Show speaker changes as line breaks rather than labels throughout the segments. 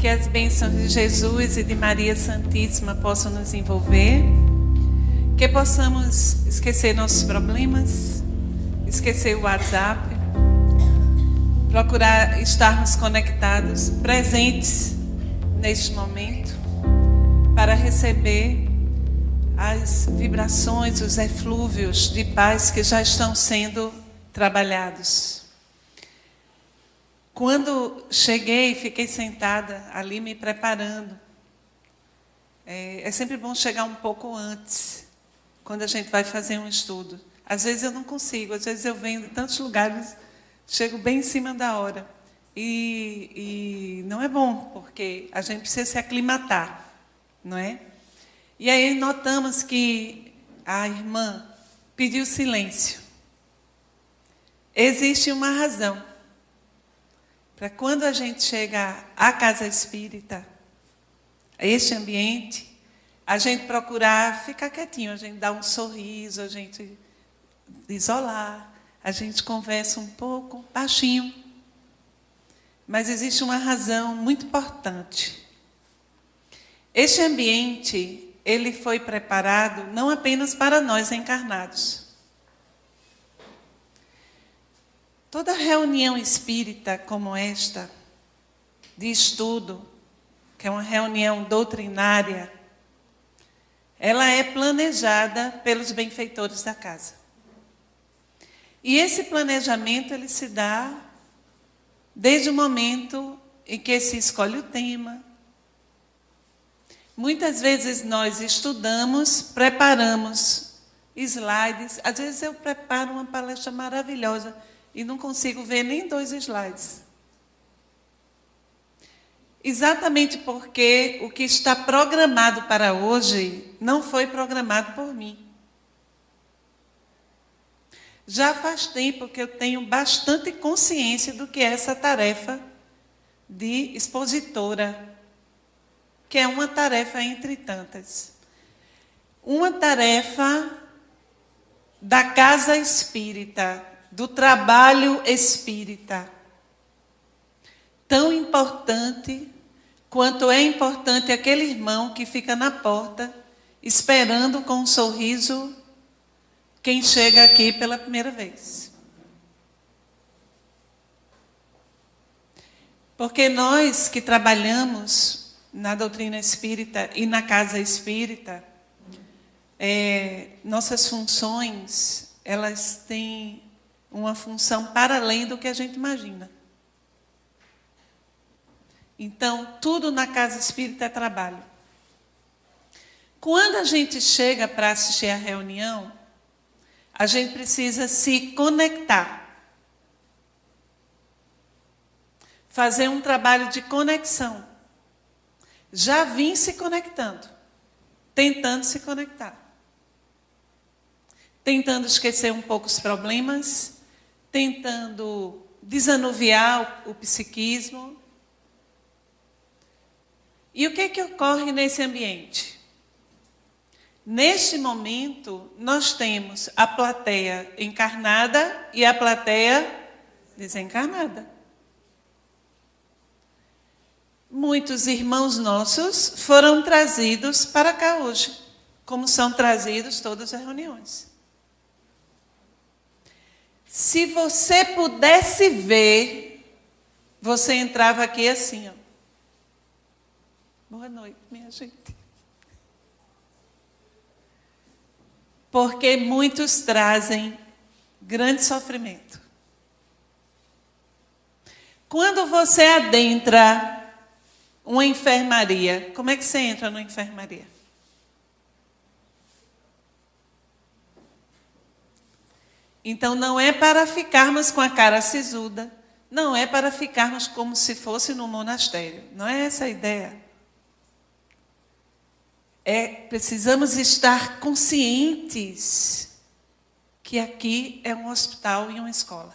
Que as bênçãos de Jesus e de Maria Santíssima possam nos envolver. Que possamos esquecer nossos problemas, esquecer o WhatsApp, procurar estarmos conectados, presentes neste momento, para receber as vibrações, os eflúvios de paz que já estão sendo trabalhados. Quando cheguei, fiquei sentada ali me preparando. É sempre bom chegar um pouco antes, quando a gente vai fazer um estudo. Às vezes eu não consigo, às vezes eu venho de tantos lugares, chego bem em cima da hora. E não é bom, porque a gente precisa se aclimatar, não é? E aí notamos que a irmã pediu silêncio. Existe uma razão para quando a gente chega à casa espírita, a este ambiente, a gente procurar ficar quietinho, a gente dá um sorriso, a gente isolar, a gente conversa um pouco, baixinho. Mas existe uma razão muito importante. Este ambiente, ele foi preparado não apenas para nós encarnados. Toda reunião espírita como esta, de estudo, que é uma reunião doutrinária, ela é planejada pelos benfeitores da casa. E esse planejamento ele se dá desde o momento em que se escolhe o tema. Muitas vezes nós estudamos, preparamos slides. Às vezes eu preparo uma palestra maravilhosa e não consigo ver nem 2 slides. Exatamente porque o que está programado para hoje não foi programado por mim. Já faz tempo que eu tenho bastante consciência do que é essa tarefa de expositora, que é uma tarefa entre tantas. Uma tarefa da casa espírita, do trabalho espírita, tão importante quanto é importante aquele irmão que fica na porta, esperando com um sorriso quem chega aqui pela primeira vez. Porque nós que trabalhamos na doutrina espírita e na casa espírita, nossas funções, elas têm uma função para além do que a gente imagina. Então, tudo na casa espírita é trabalho. Quando a gente chega para assistir a reunião, a gente precisa se conectar. Fazer um trabalho de conexão. Já vim se conectando, tentando se conectar. Tentando esquecer um pouco os problemas, tentando desanuviar o psiquismo. E o que é que ocorre nesse ambiente? Neste momento, nós temos a plateia encarnada e a plateia desencarnada. Muitos irmãos nossos foram trazidos para cá hoje, como são trazidos todas as reuniões. Se você pudesse ver, você entrava aqui assim, ó. Boa noite, minha gente. Porque muitos trazem grande sofrimento. Quando você adentra uma enfermaria, como é que você entra numa enfermaria? Então, não é para ficarmos com a cara sisuda, não é para ficarmos como se fosse num monastério. Não é essa a ideia. Precisamos estar conscientes que aqui é um hospital e uma escola.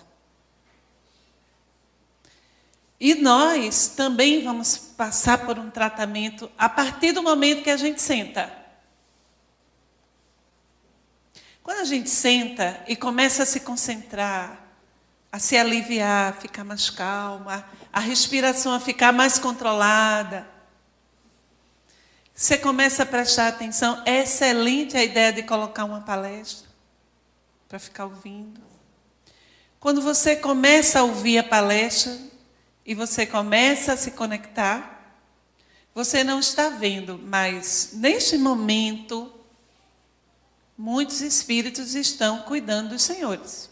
E nós também vamos passar por um tratamento a partir do momento que a gente senta. Quando a gente senta e começa a se concentrar, a se aliviar, a ficar mais calma, a respiração a ficar mais controlada. Você começa a prestar atenção. É excelente a ideia de colocar uma palestra para ficar ouvindo. Quando você começa a ouvir a palestra e você começa a se conectar, você não está vendo, mas neste momento, muitos espíritos estão cuidando dos senhores.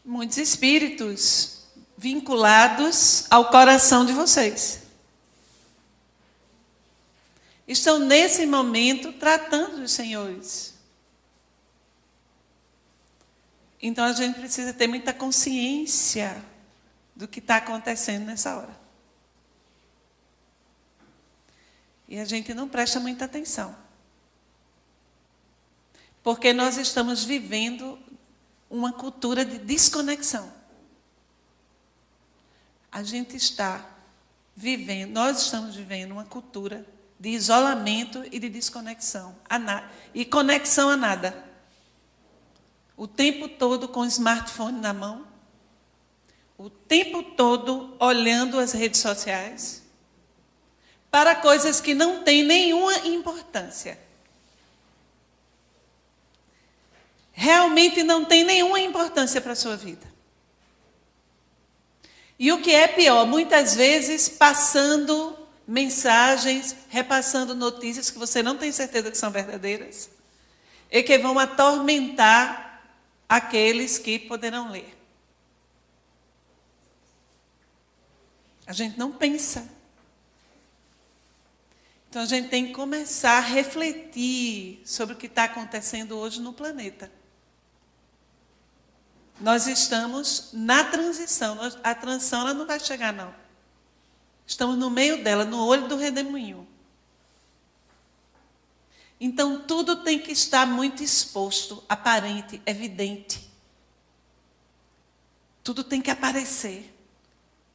Muitos espíritos vinculados ao coração de vocês. Estão nesse momento tratando dos senhores. Então a gente precisa ter muita consciência do que está acontecendo nessa hora. E a gente não presta muita atenção. Porque nós estamos vivendo uma cultura de desconexão. Nós estamos vivendo uma cultura de isolamento e de desconexão. E conexão a nada. O tempo todo com o smartphone na mão. O tempo todo olhando as redes sociais. Para coisas que não têm nenhuma importância. Realmente não tem nenhuma importância para a sua vida. E o que é pior, muitas vezes passando mensagens, repassando notícias que você não tem certeza que são verdadeiras e que vão atormentar aqueles que poderão ler. A gente não pensa. Então a gente tem que começar a refletir sobre o que está acontecendo hoje no planeta. Nós estamos na transição. A transição ela não vai chegar, não. Estamos no meio dela, no olho do redemoinho. Então, tudo tem que estar muito exposto, aparente, evidente. Tudo tem que aparecer.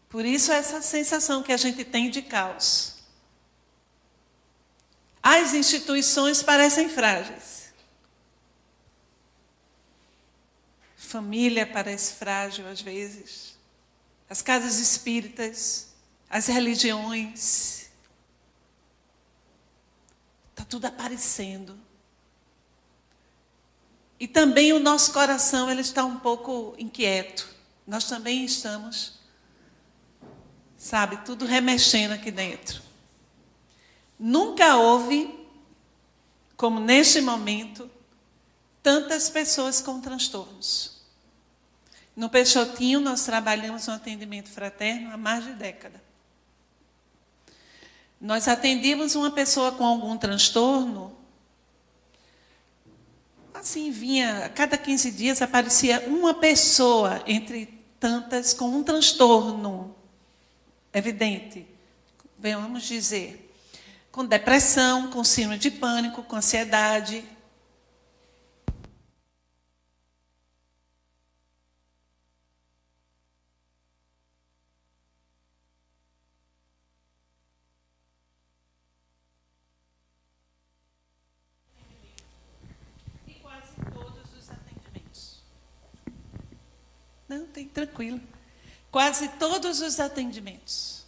Por isso, essa sensação que a gente tem de caos. As instituições parecem frágeis. Família parece frágil às vezes. As casas espíritas, as religiões. Está tudo aparecendo. E também o nosso coração ele está um pouco inquieto. Nós também estamos, sabe, tudo remexendo aqui dentro. Nunca houve, como neste momento, tantas pessoas com transtornos. No Peixotinho, nós trabalhamos no atendimento fraterno há mais de década. Nós atendíamos uma pessoa com algum transtorno, assim vinha, a cada 15 dias aparecia uma pessoa entre tantas com um transtorno evidente, vamos dizer, com depressão, com síndrome de pânico, com ansiedade. Não, tem tranquilo. Quase todos os atendimentos.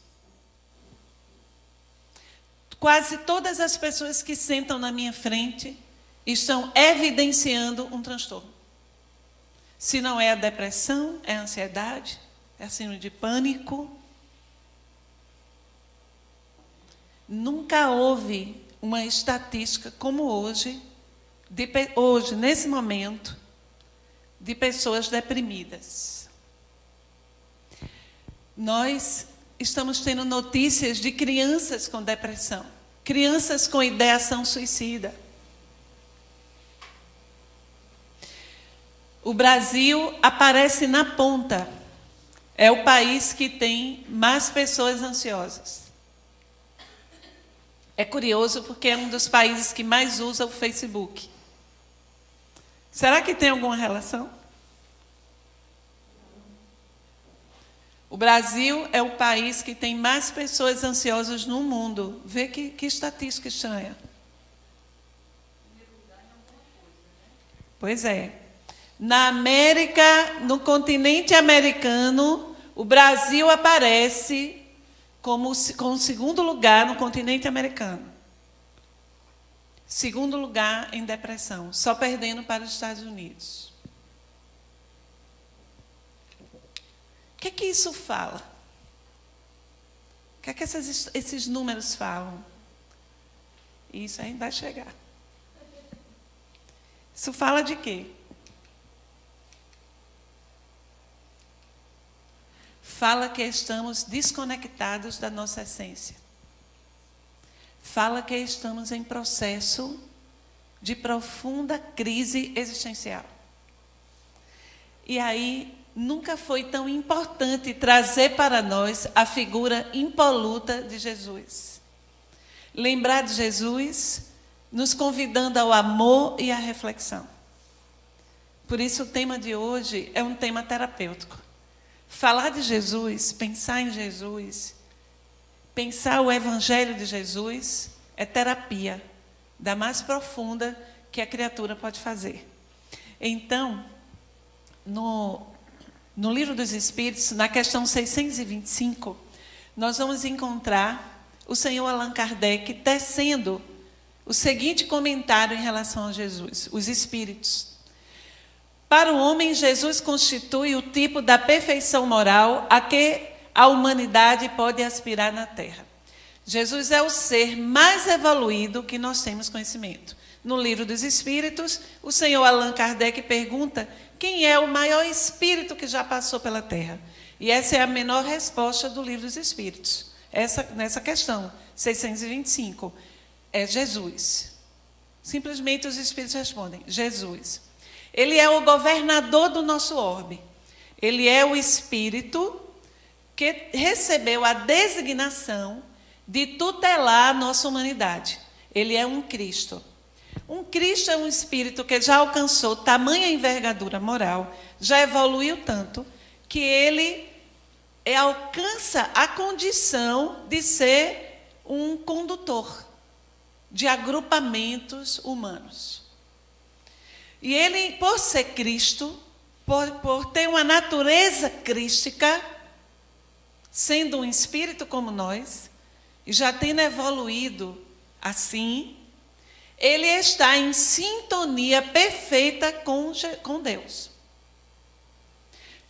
Quase todas as pessoas que sentam na minha frente estão evidenciando um transtorno. Se não é a depressão, é a ansiedade, é a síndrome de pânico. Nunca houve uma estatística como hoje, nesse momento, de pessoas deprimidas. Nós estamos tendo notícias de crianças com depressão, crianças com ideação suicida. O Brasil aparece na ponta. É o país que tem mais pessoas ansiosas. É curioso porque é um dos países que mais usa o Facebook. Será que tem alguma relação? O Brasil é o país que tem mais pessoas ansiosas no mundo. Vê que estatística estranha. Pois é. Na América, no continente americano, o Brasil aparece com o segundo lugar no continente americano. Segundo lugar em depressão, só perdendo para os Estados Unidos. O que é que isso fala? O que é que esses números falam? Isso aí vai chegar. Isso fala de quê? Fala que estamos desconectados da nossa essência. Fala que estamos em processo de profunda crise existencial. E aí, nunca foi tão importante trazer para nós a figura impoluta de Jesus. Lembrar de Jesus, nos convidando ao amor e à reflexão. Por isso, o tema de hoje é um tema terapêutico. Falar de Jesus, pensar em Jesus, pensar o Evangelho de Jesus é terapia, da mais profunda que a criatura pode fazer. Então, no Livro dos Espíritos, na questão 625, nós vamos encontrar o senhor Allan Kardec tecendo o seguinte comentário em relação a Jesus, os Espíritos. Para o homem, Jesus constitui o tipo da perfeição moral a que a humanidade pode aspirar na Terra. Jesus é o ser mais evoluído que nós temos conhecimento. No Livro dos Espíritos, o senhor Allan Kardec pergunta quem é o maior espírito que já passou pela Terra. E essa é a menor resposta do Livro dos Espíritos. Nessa questão, 625, é Jesus. Simplesmente os Espíritos respondem, Jesus. Ele é o governador do nosso orbe. Ele é o Espírito que recebeu a designação de tutelar a nossa humanidade. Ele é um Cristo. Um Cristo é um Espírito que já alcançou tamanha envergadura moral, já evoluiu tanto, que ele alcança a condição de ser um condutor de agrupamentos humanos. E ele, por ser Cristo, por ter uma natureza crística, sendo um espírito como nós, e já tendo evoluído assim, ele está em sintonia perfeita com Deus.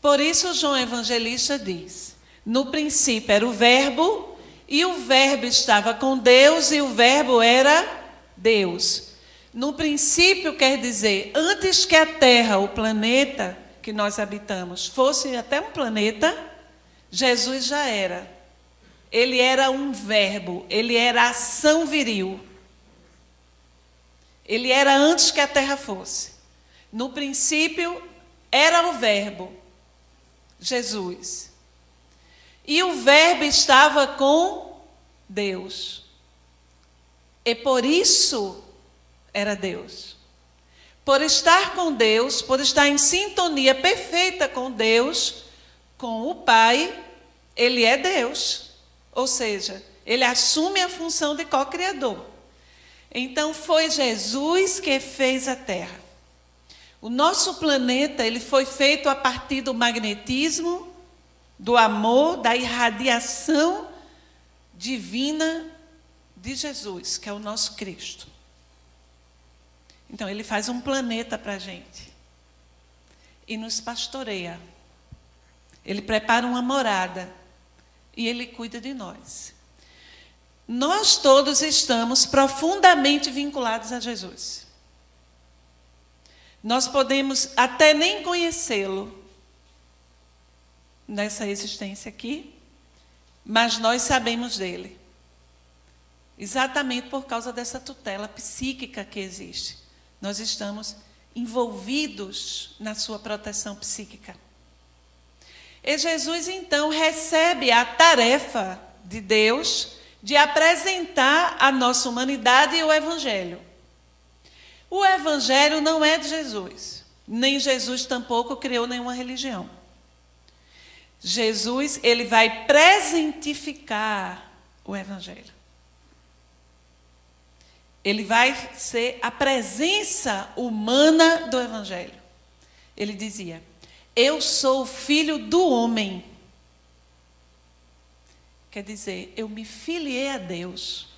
Por isso, João Evangelista diz, no princípio era o Verbo, e o Verbo estava com Deus, e o Verbo era Deus. No princípio quer dizer, antes que a Terra, o planeta que nós habitamos, fosse até um planeta, Jesus já era. Ele era um verbo, ele era ação viril. Ele era antes que a Terra fosse. No princípio era o Verbo, Jesus. E o Verbo estava com Deus. E por isso era Deus. Por estar com Deus, por estar em sintonia perfeita com Deus, com o Pai, ele é Deus. Ou seja, ele assume a função de co-criador. Então foi Jesus que fez a Terra. O nosso planeta, ele foi feito a partir do magnetismo, do amor, da irradiação divina de Jesus, que é o nosso Cristo. Então, ele faz um planeta para a gente e nos pastoreia. Ele prepara uma morada e ele cuida de nós. Nós todos estamos profundamente vinculados a Jesus. Nós podemos até nem conhecê-lo nessa existência aqui, mas nós sabemos dele. Exatamente por causa dessa tutela psíquica que existe. Nós estamos envolvidos na sua proteção psíquica. E Jesus, então, recebe a tarefa de Deus de apresentar à nossa humanidade o Evangelho. O Evangelho não é de Jesus, nem Jesus tampouco criou nenhuma religião. Jesus, ele vai presentificar o Evangelho. Ele vai ser a presença humana do Evangelho. Ele dizia: eu sou o filho do homem. Quer dizer, eu me filiei a Deus.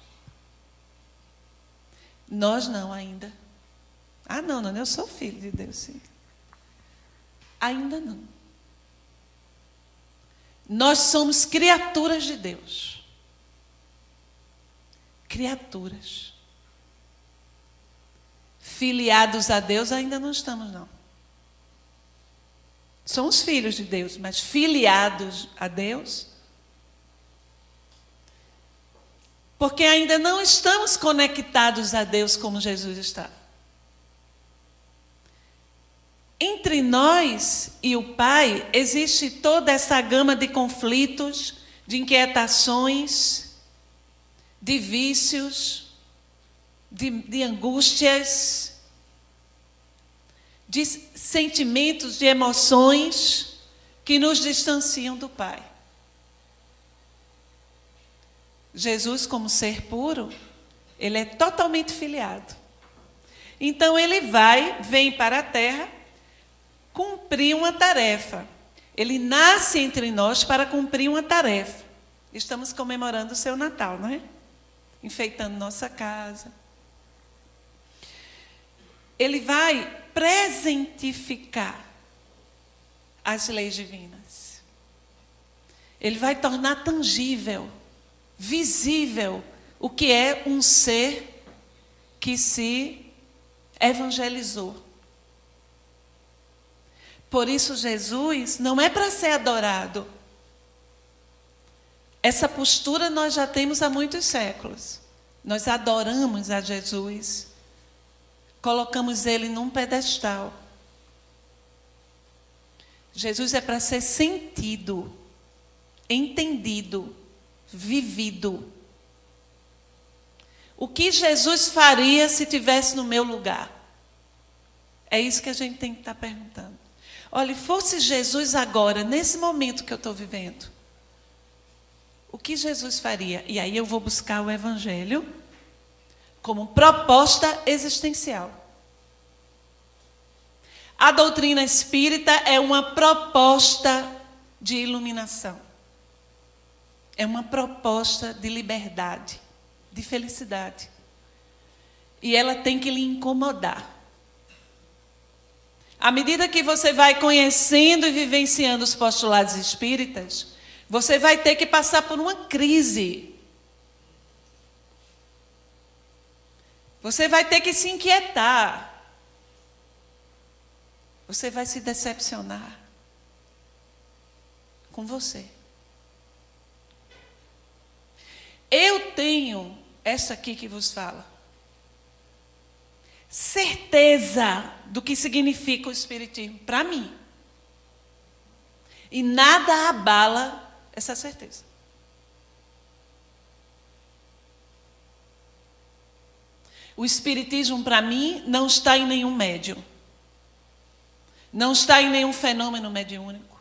Nós não ainda. Ah, não, eu sou filho de Deus, sim. Ainda não. Nós somos criaturas de Deus. Criaturas. Filiados a Deus ainda não estamos, não. Somos filhos de Deus, mas filiados a Deus, porque ainda não estamos conectados a Deus como Jesus está. Entre nós e o Pai existe toda essa gama de conflitos, de inquietações, de vícios, de angústias, de sentimentos, de emoções que nos distanciam do Pai. Jesus, como ser puro, ele é totalmente filiado. Então ele vem para a terra cumprir uma tarefa. Ele nasce entre nós para cumprir uma tarefa. Estamos comemorando o seu Natal, não é? Enfeitando nossa casa. Ele vai presentificar as leis divinas. Ele vai tornar tangível, visível, o que é um ser que se evangelizou. Por isso, Jesus não é para ser adorado. Essa postura nós já temos há muitos séculos. Nós adoramos a Jesus. Colocamos ele num pedestal. Jesus é para ser sentido, entendido, vivido. O que Jesus faria se estivesse no meu lugar? É isso que a gente tem que estar perguntando. Olha, fosse Jesus agora, nesse momento que eu estou vivendo, o que Jesus faria? E aí eu vou buscar o Evangelho como proposta existencial. A doutrina espírita é uma proposta de iluminação. É uma proposta de liberdade, de felicidade. E ela tem que lhe incomodar. À medida que você vai conhecendo e vivenciando os postulados espíritas, você vai ter que passar por uma crise. Você vai ter que se inquietar. Você vai se decepcionar com você. Eu tenho essa aqui que vos fala. Certeza do que significa o Espiritismo para mim. E nada abala essa certeza. O Espiritismo para mim não está em nenhum médium. Não está em nenhum fenômeno mediúnico.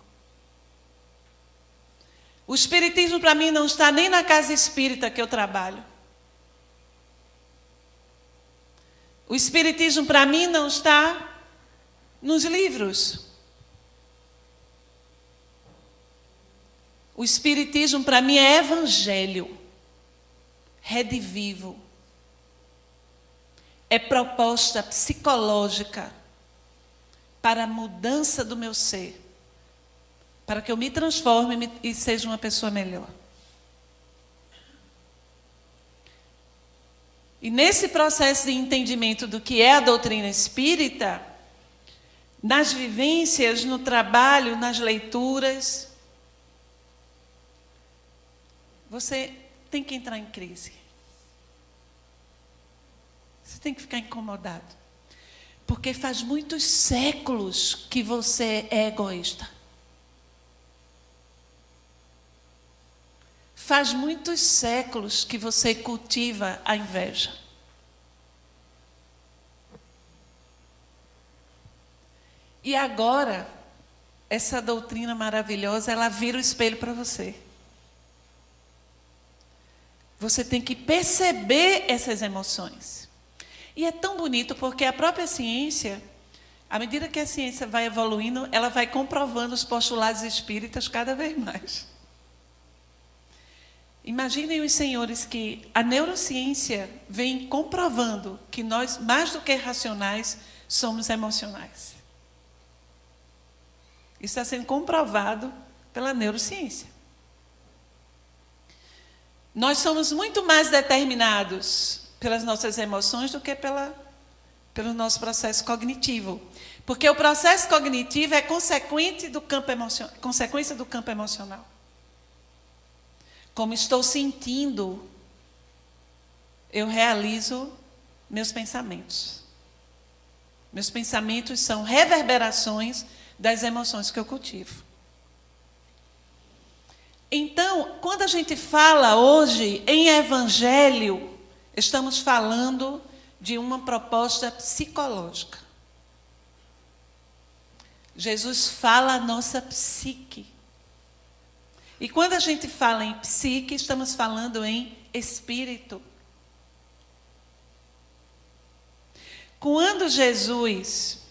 O Espiritismo para mim não está nem na casa espírita que eu trabalho. O Espiritismo para mim não está nos livros. O Espiritismo para mim é evangelho, redivivo. É proposta psicológica para a mudança do meu ser, para que eu me transforme e seja uma pessoa melhor. E nesse processo de entendimento do que é a doutrina espírita, nas vivências, no trabalho, nas leituras, você tem que entrar em crise. Você tem que ficar incomodado. Porque faz muitos séculos que você é egoísta. Faz muitos séculos que você cultiva a inveja. E agora, essa doutrina maravilhosa, ela vira o espelho para você. Você tem que perceber essas emoções. E é tão bonito porque a própria ciência, À medida que a ciência vai evoluindo, ela vai comprovando os postulados espíritas cada vez mais. Imaginem os senhores que a neurociência vem comprovando que nós, mais do que racionais, somos emocionais. Isso está sendo comprovado pela neurociência. Nós somos muito mais determinados pelas nossas emoções do que pelo nosso processo cognitivo. Porque o processo cognitivo é consequência do campo emocional. Como estou sentindo, eu realizo meus pensamentos. Meus pensamentos são reverberações das emoções que eu cultivo. Então, quando a gente fala hoje em evangelho, estamos falando de uma proposta psicológica. Jesus fala a nossa psique. E quando a gente fala em psique, estamos falando em espírito. Quando Jesus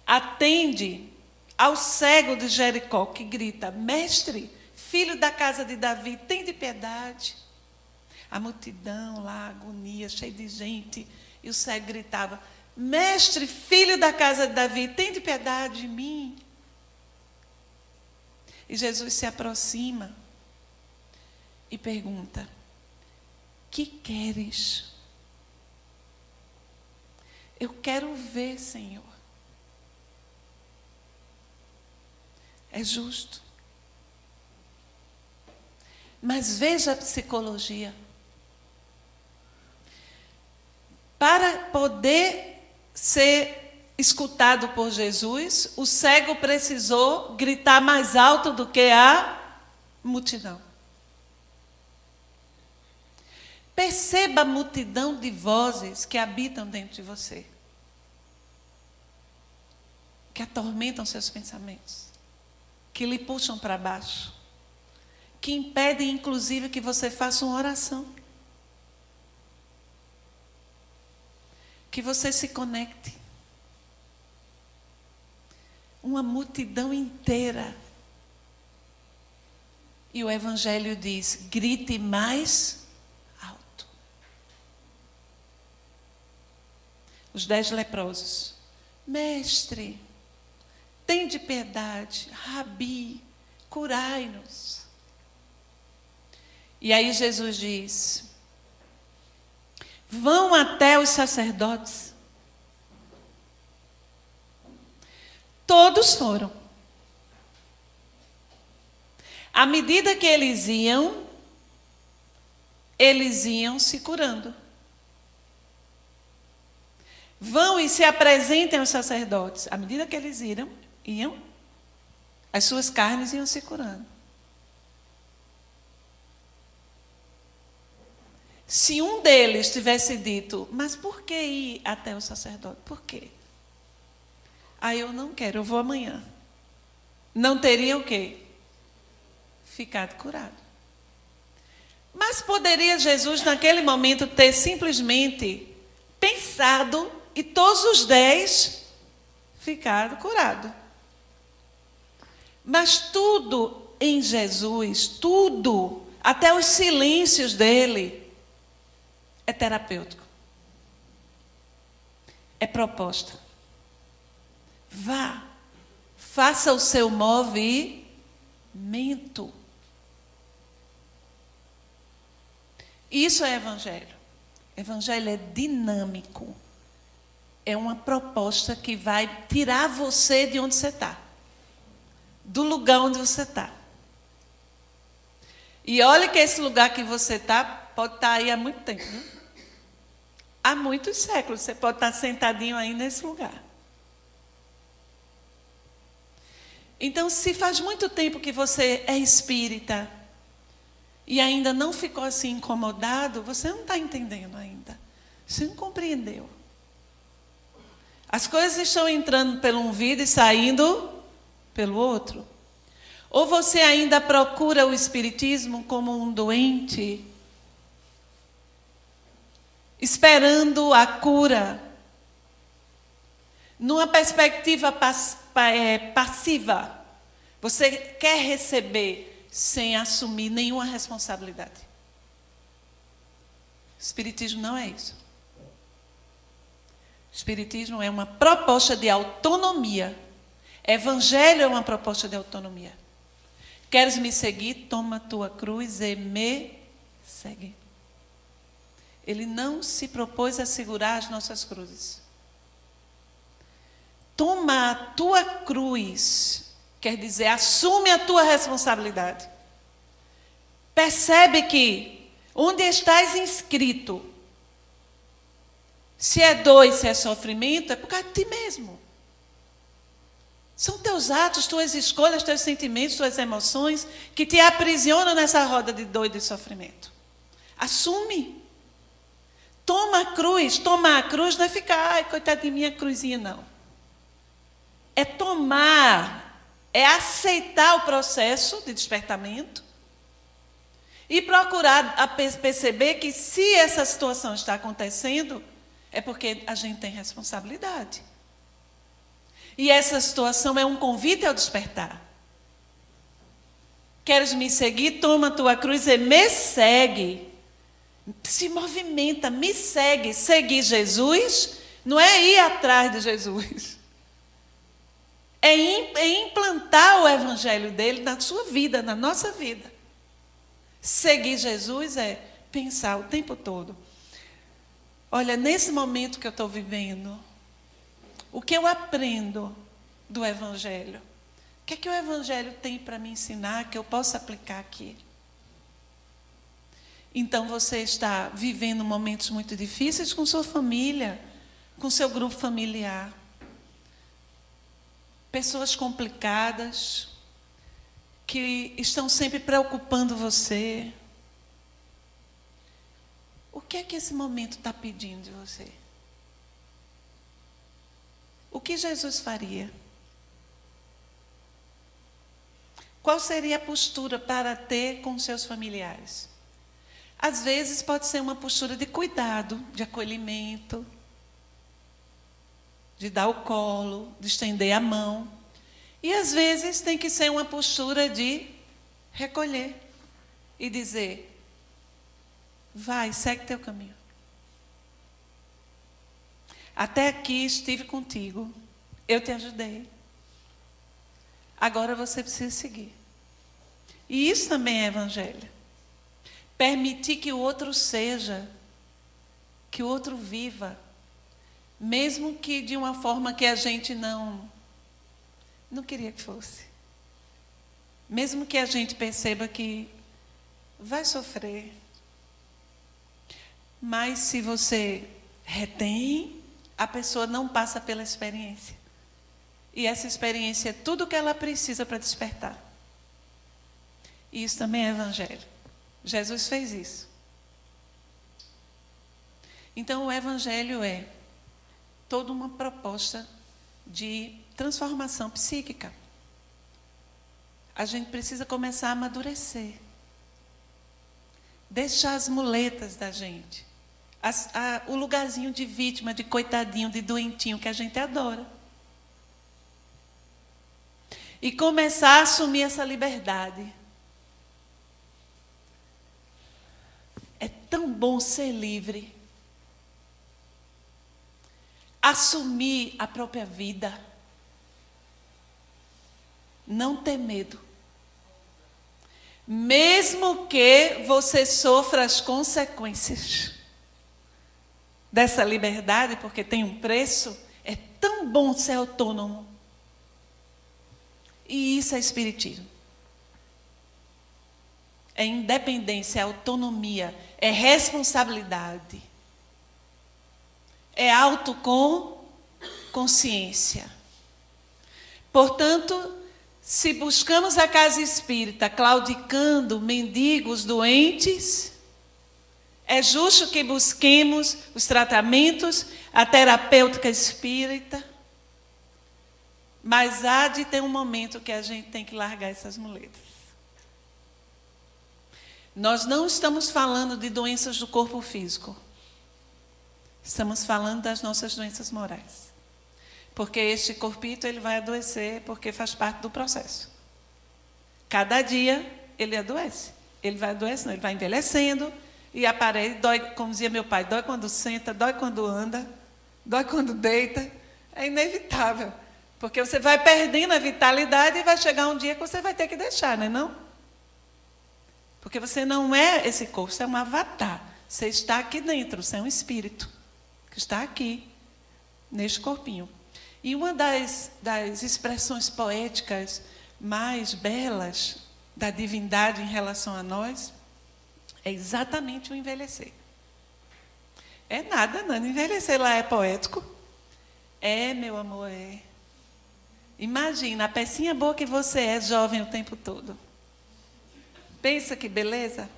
atende ao cego de Jericó, que grita: Mestre, filho da casa de Davi, tem de piedade. A multidão lá, agonia, cheia de gente, e o cego gritava: Mestre, filho da casa de Davi, tem de piedade de mim. E Jesus se aproxima e pergunta: que queres? Eu quero ver, Senhor. É justo. Mas veja a psicologia. Para poder ser escutado por Jesus, o cego precisou gritar mais alto do que a multidão. Perceba a multidão de vozes que habitam dentro de você, que atormentam seus pensamentos, que lhe puxam para baixo, que impedem, inclusive, que você faça uma oração, que você se conecte. Uma multidão inteira. E o Evangelho diz: grite mais alto. Os 10 leprosos: Mestre, tende piedade, Rabi, curai-nos. E aí Jesus diz: vão até os sacerdotes. Todos foram. À medida que eles iam se curando. Vão e se apresentem aos sacerdotes. À medida que eles iam, as suas carnes iam se curando. Se um deles tivesse dito: mas por que ir até o sacerdote? Por quê? Eu não quero, eu vou amanhã. Não teria o quê? Ficado curado. Mas poderia Jesus, naquele momento, ter simplesmente pensado e todos os 10 ficado curado. Mas tudo em Jesus, tudo, até os silêncios dele, é terapêutico. É proposta. Vá, faça o seu movimento. Isso é evangelho. Evangelho é dinâmico. É uma proposta que vai tirar você de onde você está. Do lugar onde você está. E olha que esse lugar que você está, pode estar aí há muito tempo. Né? Há muitos séculos você pode estar sentadinho aí nesse lugar. Então, se faz muito tempo que você é espírita e ainda não ficou assim incomodado, você não está entendendo ainda. Você não compreendeu. As coisas estão entrando pelo um ouvido e saindo pelo outro. Ou você ainda procura o espiritismo como um doente, esperando a cura. numa perspectiva passiva. Você quer receber sem assumir nenhuma responsabilidade. O Espiritismo não é isso. O Espiritismo é uma proposta de autonomia. Evangelho é uma proposta de autonomia. Queres me seguir? Toma a tua cruz e me segue. Ele não se propôs a segurar as nossas cruzes. Toma a tua cruz, quer dizer, assume a tua responsabilidade. Percebe que onde estás inscrito, se é dor e se é sofrimento, é por causa de ti mesmo. São teus atos, tuas escolhas, teus sentimentos, tuas emoções que te aprisionam nessa roda de dor e de sofrimento. Assume. Toma a cruz. Tomar a cruz não é ficar, ai, coitada de minha cruzinha, não. É tomar, é aceitar o processo de despertamento e procurar perceber que se essa situação está acontecendo, é porque a gente tem responsabilidade. E essa situação é um convite ao despertar. Queres me seguir? Toma a tua cruz e me segue. Se movimenta, me segue. Seguir Jesus não é ir atrás de Jesus. É implantar o evangelho dele na sua vida, na nossa vida. Seguir Jesus é pensar o tempo todo. Olha, nesse momento que eu estou vivendo, o que eu aprendo do evangelho? O que é que o evangelho tem para me ensinar que eu possa aplicar aqui? Então você está vivendo momentos muito difíceis com sua família, com seu grupo familiar. Pessoas complicadas, que estão sempre preocupando você. O que é que esse momento está pedindo de você? O que Jesus faria? Qual seria a postura para ter com seus familiares? Às vezes pode ser uma postura de cuidado, de acolhimento, de dar o colo, de estender a mão. E às vezes tem que ser uma postura de recolher e dizer: vai, segue teu caminho. Até aqui estive contigo, eu te ajudei. Agora você precisa seguir. E isso também é evangelho. Permitir que o outro seja, que o outro viva, mesmo que de uma forma que a gente não queria que fosse. Mesmo que a gente perceba que vai sofrer. Mas se você retém, a pessoa não passa pela experiência. E essa experiência é tudo o que ela precisa para despertar. E isso também é evangelho. Jesus fez isso. Então o evangelho é toda uma proposta de transformação psíquica. A gente precisa começar a amadurecer. Deixar as muletas da gente. O lugarzinho de vítima, de coitadinho, de doentinho que a gente adora. E começar a assumir essa liberdade. É tão bom ser livre. Assumir a própria vida. Não ter medo. Mesmo que você sofra as consequências dessa liberdade, porque tem um preço, é tão bom ser autônomo. E isso é espiritismo. É independência, é autonomia, é responsabilidade. É autoconsciência. Portanto, se buscamos a casa espírita claudicando mendigos doentes, é justo que busquemos os tratamentos, a terapêutica espírita, mas há de ter um momento que a gente tem que largar essas muletas. Nós não estamos falando de doenças do corpo físico. Estamos falando das nossas doenças morais. porque este corpito ele vai adoecer, porque faz parte do processo. Cada dia ele adoece. Ele vai adoecendo, ele vai envelhecendo, e a parede dói, como dizia meu pai, dói quando senta, dói quando anda, dói quando deita. É inevitável, porque você vai perdendo a vitalidade e vai chegar um dia que você vai ter que deixar, não é não? Porque você não é esse corpo, você é um avatar. Você está aqui dentro, você é um espírito que está aqui, neste corpinho. E uma das expressões poéticas mais belas da divindade em relação a nós é exatamente o envelhecer. É nada, não. Envelhecer lá é poético. É, meu amor, é. Imagina, a pecinha boa que você é, jovem o tempo todo. Pensa que beleza.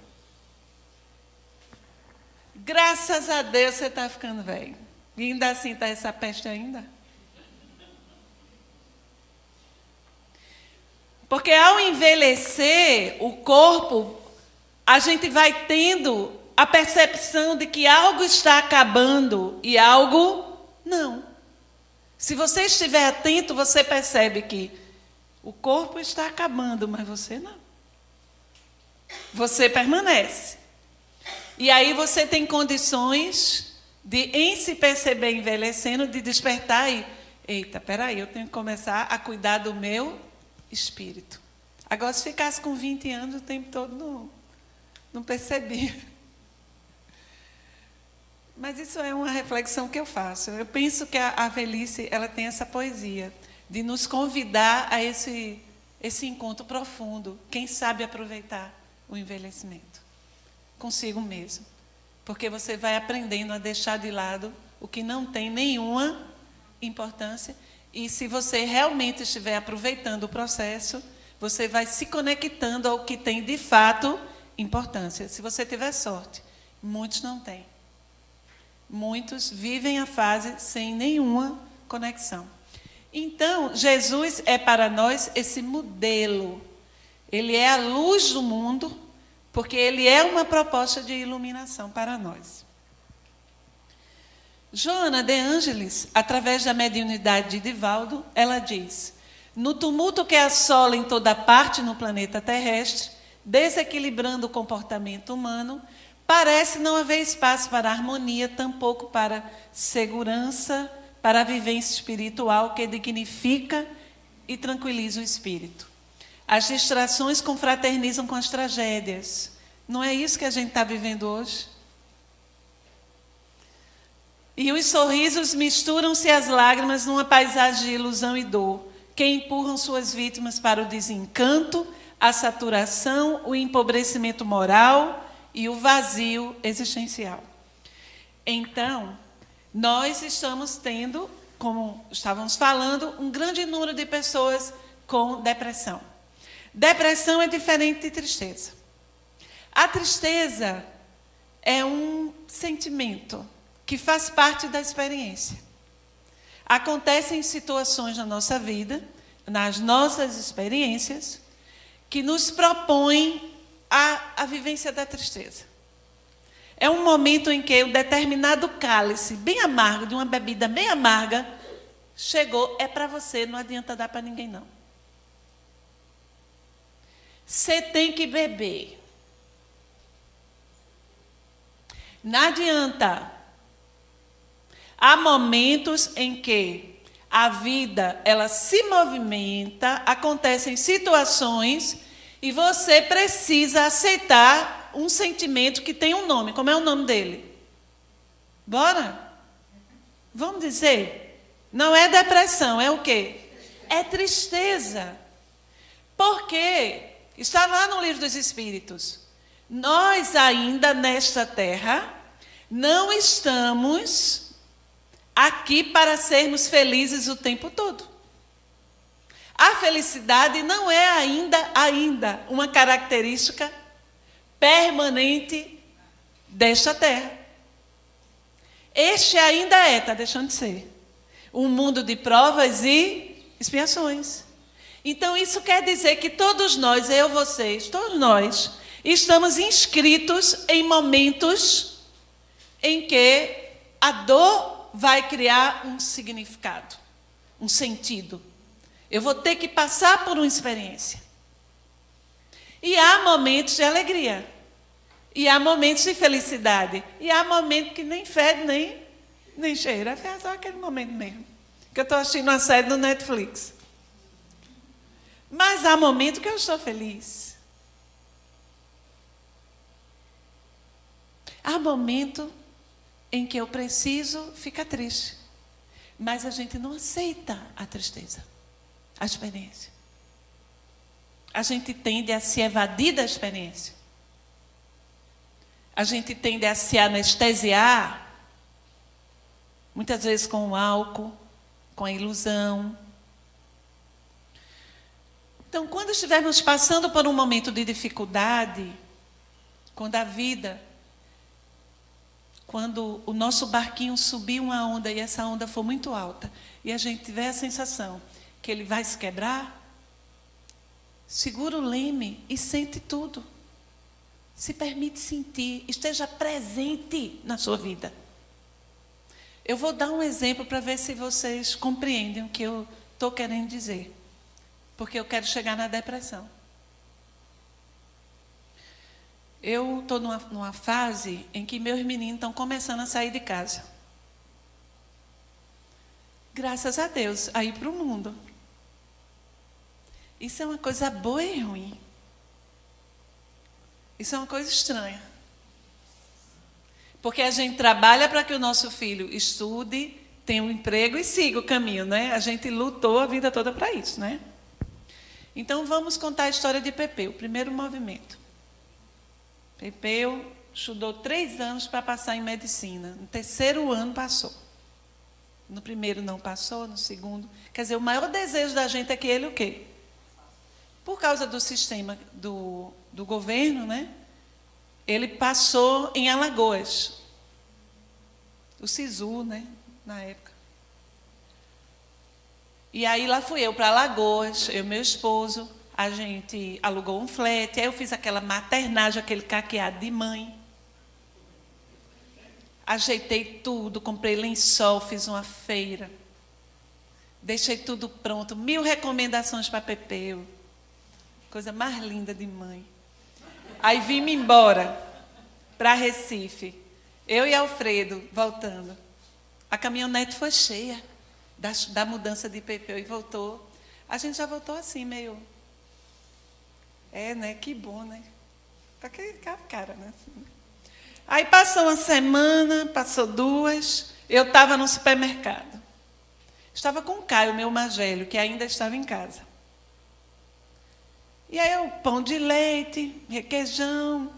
Graças a Deus você está ficando velho. E ainda assim está essa peste ainda. Porque ao envelhecer o corpo, a gente vai tendo a percepção de que algo está acabando e algo não. Se você estiver atento, você percebe que o corpo está acabando, mas você não. Você permanece. E aí você tem condições de, em se perceber envelhecendo, de despertar e, eita, peraí, eu tenho que começar a cuidar do meu espírito. Agora, se ficasse com 20 anos, o tempo todo não percebia. Mas isso é uma reflexão que eu faço. Eu penso que a velhice ela tem essa poesia de nos convidar a esse encontro profundo. Quem sabe aproveitar o envelhecimento consigo mesmo. Porque você vai aprendendo a deixar de lado o que não tem nenhuma importância. E se você realmente estiver aproveitando o processo, você vai se conectando ao que tem de fato importância. Se você tiver sorte, muitos não têm. Muitos vivem a fase sem nenhuma conexão. Então, Jesus é para nós esse modelo. Ele é a luz do mundo, porque ele é uma proposta de iluminação para nós. Joana de Ângeles, através da mediunidade de Divaldo, ela diz: no tumulto que assola em toda parte no planeta terrestre, desequilibrando o comportamento humano, parece não haver espaço para harmonia, tampouco para segurança, para a vivência espiritual que dignifica e tranquiliza o espírito. As distrações confraternizam com as tragédias. Não é isso que a gente está vivendo hoje? E os sorrisos misturam-se às lágrimas numa paisagem de ilusão e dor, que empurram suas vítimas para o desencanto, a saturação, o empobrecimento moral e o vazio existencial. Então, nós estamos tendo, como estávamos falando, um grande número de pessoas com depressão. Depressão é diferente de tristeza. A tristeza é um sentimento que faz parte da experiência. Acontecem situações na nossa vida, nas nossas experiências, que nos propõem a vivência da tristeza. É um momento em que um determinado cálice bem amargo, de uma bebida bem amarga, chegou, é para você, não adianta dar para ninguém não. Você tem que beber. Não adianta. Há momentos em que a vida ela se movimenta, acontecem situações e você precisa aceitar um sentimento que tem um nome. Como é o nome dele? Bora? Vamos dizer? Não é depressão, é o quê? É tristeza. Por quê? Está lá no Livro dos Espíritos. Nós ainda nesta terra não estamos aqui para sermos felizes o tempo todo. A felicidade não é ainda uma característica permanente desta terra. Este ainda está deixando de ser um mundo de provas e expiações. Então, isso quer dizer que todos nós, eu, vocês, todos nós, estamos inscritos em momentos em que a dor vai criar um significado. um sentido. Eu vou ter que passar por uma experiência. E há momentos de alegria. E há momentos de felicidade. E há momentos que nem fede, nem cheira. É só aquele momento mesmo. Que eu estou assistindo uma série no Netflix. Mas há momentos que eu estou feliz. Há momentos em que eu preciso ficar triste. Mas a gente não aceita a tristeza, a experiência. A gente tende a se evadir da experiência. A gente tende a se anestesiar, muitas vezes com o álcool, com a ilusão. Então, quando estivermos passando por um momento de dificuldade, quando o nosso barquinho subir uma onda e essa onda for muito alta, e a gente tiver a sensação que ele vai se quebrar, segura o leme e sente tudo. Se permite sentir, esteja presente na sua vida. Eu vou dar um exemplo para ver se vocês compreendem o que eu estou querendo dizer. Porque eu quero chegar na depressão. Eu estou numa fase em que meus meninos estão começando a sair de casa. Graças a Deus, a ir para o mundo. Isso é uma coisa boa e ruim. Isso é uma coisa estranha. Porque a gente trabalha para que o nosso filho estude, tenha um emprego e siga o caminho, né? A gente lutou a vida toda para isso, né? Então, vamos contar a história de Pepeu, o primeiro movimento. Pepeu estudou 3 anos para passar em medicina. No 3º ano passou. No primeiro não passou, no segundo. Quer dizer, o maior desejo da gente é que ele o quê? Por causa do sistema do governo, né? Ele passou em Alagoas. O SISU, né? Na época. E aí lá fui eu para Alagoas, eu e meu esposo. A gente alugou um flat, aí eu fiz aquela maternagem, aquele caqueado de mãe. Ajeitei tudo, comprei lençol, fiz uma feira. Deixei tudo pronto, 1000 recomendações para Pepeu. Coisa mais linda de mãe. Aí vim-me embora para Recife. Eu e Alfredo voltando. A caminhonete foi cheia da mudança de Pepeu e voltou. A gente já voltou assim, meio... né? Que bom, né? Com aquele cara, né? Assim. Aí passou uma semana, passou 2, eu estava no supermercado. Estava com o Caio, meu mais velho, que ainda estava em casa. E aí o pão de leite, requeijão,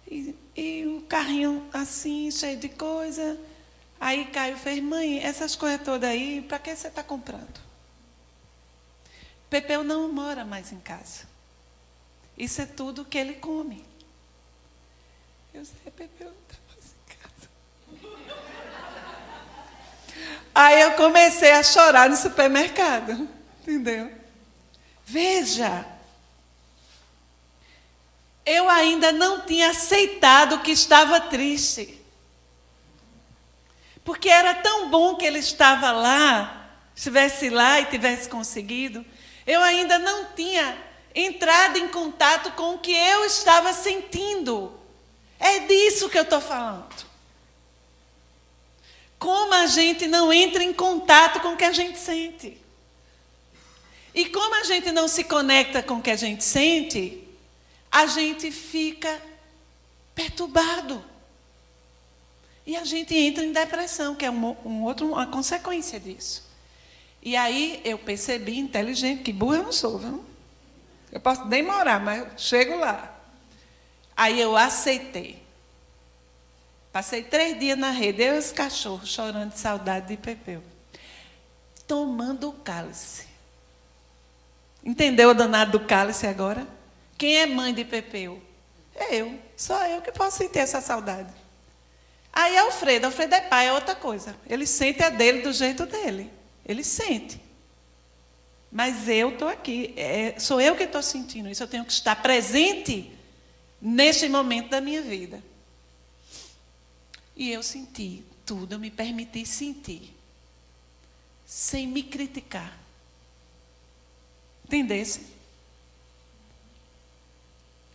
e o carrinho assim, cheio de coisa. Aí Caio fez, mãe, essas coisas todas aí, para que você está comprando? Pepeu não mora mais em casa. Isso é tudo que ele come. Eu sei, Pepeu não está mais em casa. Aí eu comecei a chorar no supermercado. Entendeu? Veja. Eu ainda não tinha aceitado que estava triste. Porque era tão bom que ele estava lá, estivesse lá e tivesse conseguido. Eu ainda não tinha entrado em contato com o que eu estava sentindo. É disso que eu estou falando. Como a gente não entra em contato com o que a gente sente. E como a gente não se conecta com o que a gente sente, a gente fica perturbado. E a gente entra em depressão, que é uma consequência disso. E aí eu percebi, inteligente, que burra eu não sou, viu? Eu posso demorar, mas eu chego lá. Aí eu aceitei. Passei 3 dias na rede, eu e os cachorros, chorando de saudade de Pepeu. Tomando o cálice. Entendeu o danado do cálice agora? Quem é mãe de Pepeu? Eu. Só eu que posso sentir essa saudade. Aí Alfredo é pai, é outra coisa. Ele sente a dele do jeito dele. Ele sente. Mas eu estou aqui. Sou eu que estou sentindo isso. Eu tenho que estar presente neste momento da minha vida. E eu senti tudo. Eu me permiti sentir. sem me criticar. Entendesse?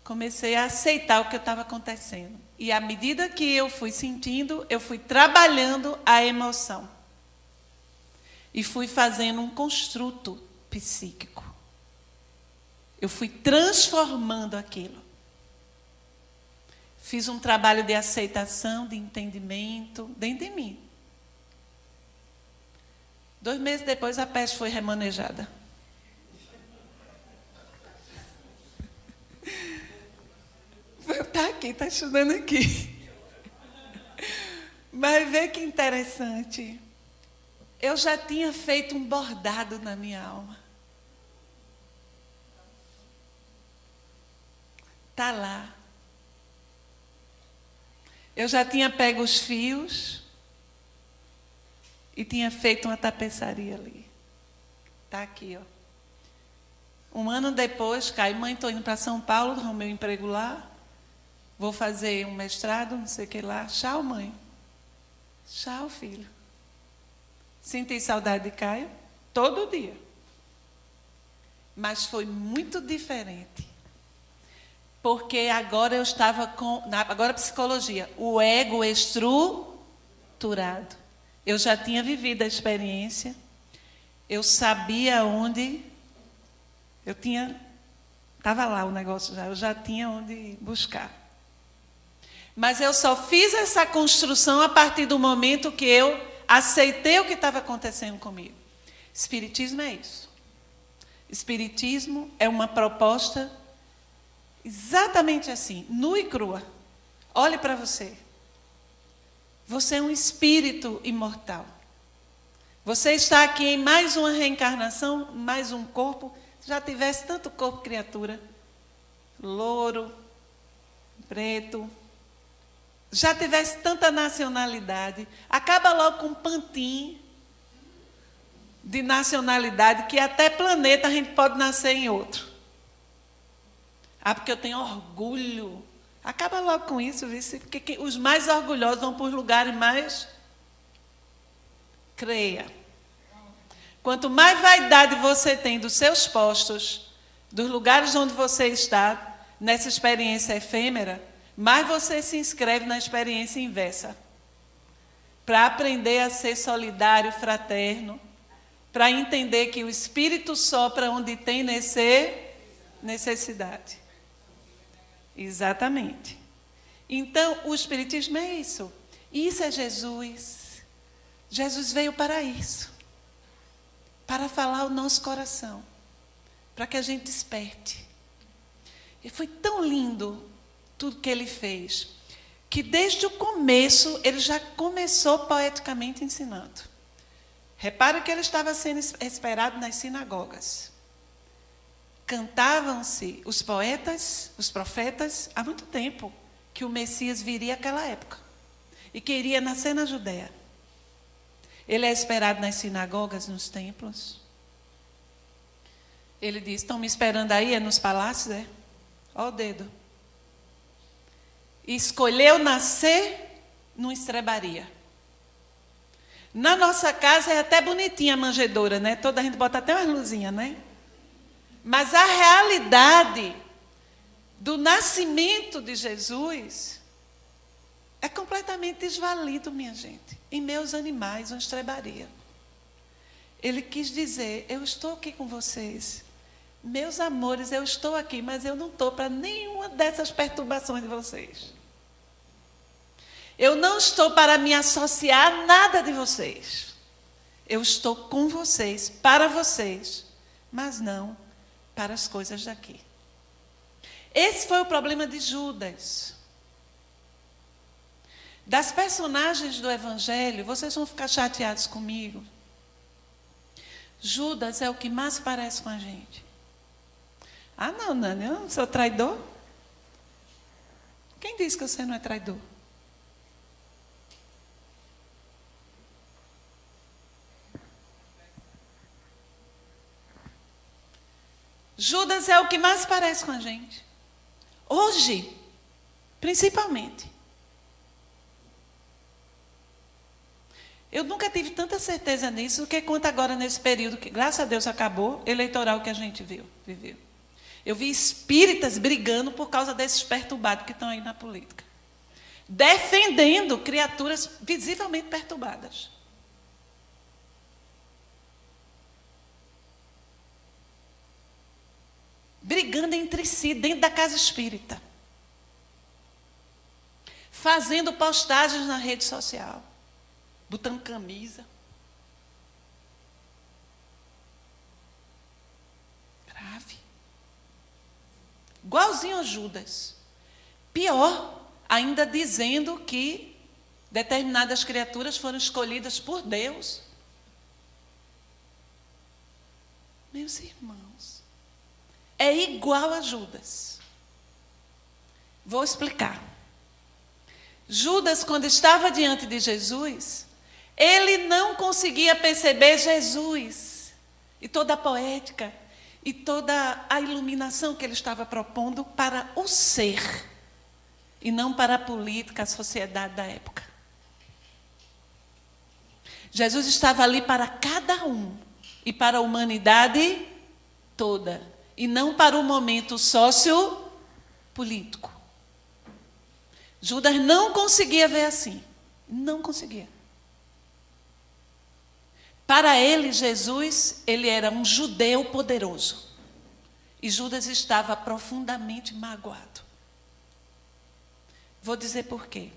Comecei a aceitar o que estava acontecendo. E à medida que eu fui sentindo, eu fui trabalhando a emoção. E fui fazendo um construto psíquico. Eu fui transformando aquilo. Fiz um trabalho de aceitação, de entendimento, dentro de mim. 2 meses depois, a peste foi remanejada. Está aqui, está estudando aqui. Mas vê que interessante. Eu já tinha feito um bordado na minha alma. Está lá. Eu já tinha pego os fios e tinha feito uma tapeçaria ali. Está aqui, ó. 1 ano depois, Caio, mãe, estou indo para São Paulo, arrumei um emprego lá. Vou fazer um mestrado, não sei o que lá. Tchau, mãe. Tchau, filho. Senti saudade de Caio todo dia. Mas foi muito diferente. Porque agora eu estava com... Agora psicologia. O ego estruturado. Eu já tinha vivido a experiência. Eu sabia onde... Estava lá o negócio já. Eu já tinha onde buscar. Mas eu só fiz essa construção a partir do momento que eu aceitei o que estava acontecendo comigo. Espiritismo é isso. Espiritismo é uma proposta exatamente assim, nua e crua. Olhe para você. Você é um espírito imortal. Você está aqui em mais uma reencarnação, mais um corpo. Se já tivesse tanto corpo, criatura, louro, preto, já tivesse tanta nacionalidade, acaba logo com um pantinho de nacionalidade, que até planeta a gente pode nascer em outro. Ah, porque eu tenho orgulho. Acaba logo com isso, viu? Porque os mais orgulhosos vão para os lugares mais... Creia. Quanto mais vaidade você tem dos seus postos, dos lugares onde você está, nessa experiência efêmera, mais você se inscreve na experiência inversa. Para aprender a ser solidário, fraterno, para entender que o Espírito sopra onde tem necessidade. Exatamente. Então, o Espiritismo é isso. Isso é Jesus. Jesus veio para isso. Para falar o nosso coração. Para que a gente desperte. E foi tão lindo tudo que ele fez, que desde o começo ele já começou poeticamente ensinando. Repara que ele estava sendo esperado nas sinagogas. Cantavam-se os poetas, os profetas, há muito tempo, que o Messias viria naquela época e que iria nascer na Judéia. Ele é esperado nas sinagogas, nos templos. Ele diz, estão me esperando aí, é nos palácios, é? Olha o dedo. Escolheu nascer numa estrebaria. Na nossa casa é até bonitinha a manjedoura, né? Toda a gente bota até umas luzinhas, né? Mas a realidade do nascimento de Jesus é completamente desvalido, minha gente. Em meus animais, uma estrebaria. Ele quis dizer, eu estou aqui com vocês. Meus amores, eu estou aqui, mas eu não estou para nenhuma dessas perturbações de vocês. Eu não estou para me associar a nada de vocês. Eu estou com vocês, para vocês, mas não para as coisas daqui. Esse foi o problema de Judas. Das personagens do Evangelho, vocês vão ficar chateados comigo. Judas é o que mais parece com a gente. Ah, não, Nani, eu não sou traidor. Quem disse que você não é traidor? Judas é o que mais parece com a gente. Hoje, principalmente. Eu nunca tive tanta certeza nisso do que quanto agora nesse período, que graças a Deus acabou, eleitoral que a gente viveu. Eu vi espíritas brigando por causa desses perturbados que estão aí na política. Defendendo criaturas visivelmente perturbadas. Brigando entre si, dentro da casa espírita. Fazendo postagens na rede social. Botando camisa. Grave. Igualzinho a Judas. Pior, ainda dizendo que determinadas criaturas foram escolhidas por Deus. Meus irmãos, é igual a Judas. Vou explicar. Judas, quando estava diante de Jesus, ele não conseguia perceber Jesus e toda a poética e toda a iluminação que ele estava propondo para o ser e não para a política, a sociedade da época. Jesus estava ali para cada um e para a humanidade toda e não para o momento sociopolítico. Judas não conseguia ver assim, não conseguia. Para ele, Jesus, ele era um judeu poderoso. E Judas estava profundamente magoado. Vou dizer por quê.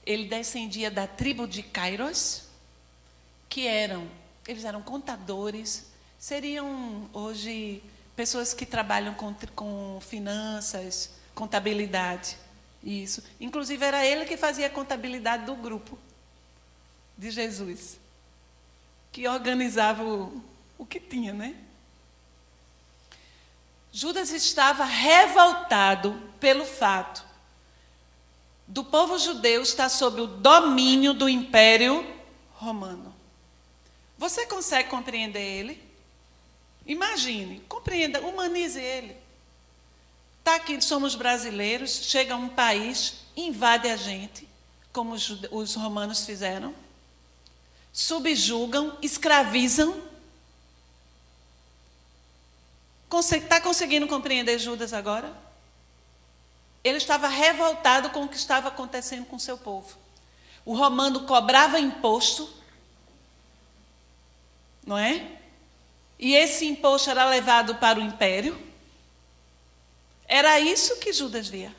Ele descendia da tribo de Cairos, eles eram contadores, seriam hoje pessoas que trabalham com finanças, contabilidade. Isso. Inclusive, era ele que fazia a contabilidade do grupo de Jesus. Que organizava o que tinha, né? Judas estava revoltado pelo fato do povo judeu estar sob o domínio do Império Romano. Você consegue compreender ele? Imagine, compreenda, humanize ele. Está aqui, somos brasileiros, chega um país, invade a gente, como os romanos fizeram. Subjugam, escravizam. Está conseguindo compreender Judas agora? Ele estava revoltado com o que estava acontecendo com o seu povo. O romano cobrava imposto, não é? E esse imposto era levado para o império. Era isso que Judas via.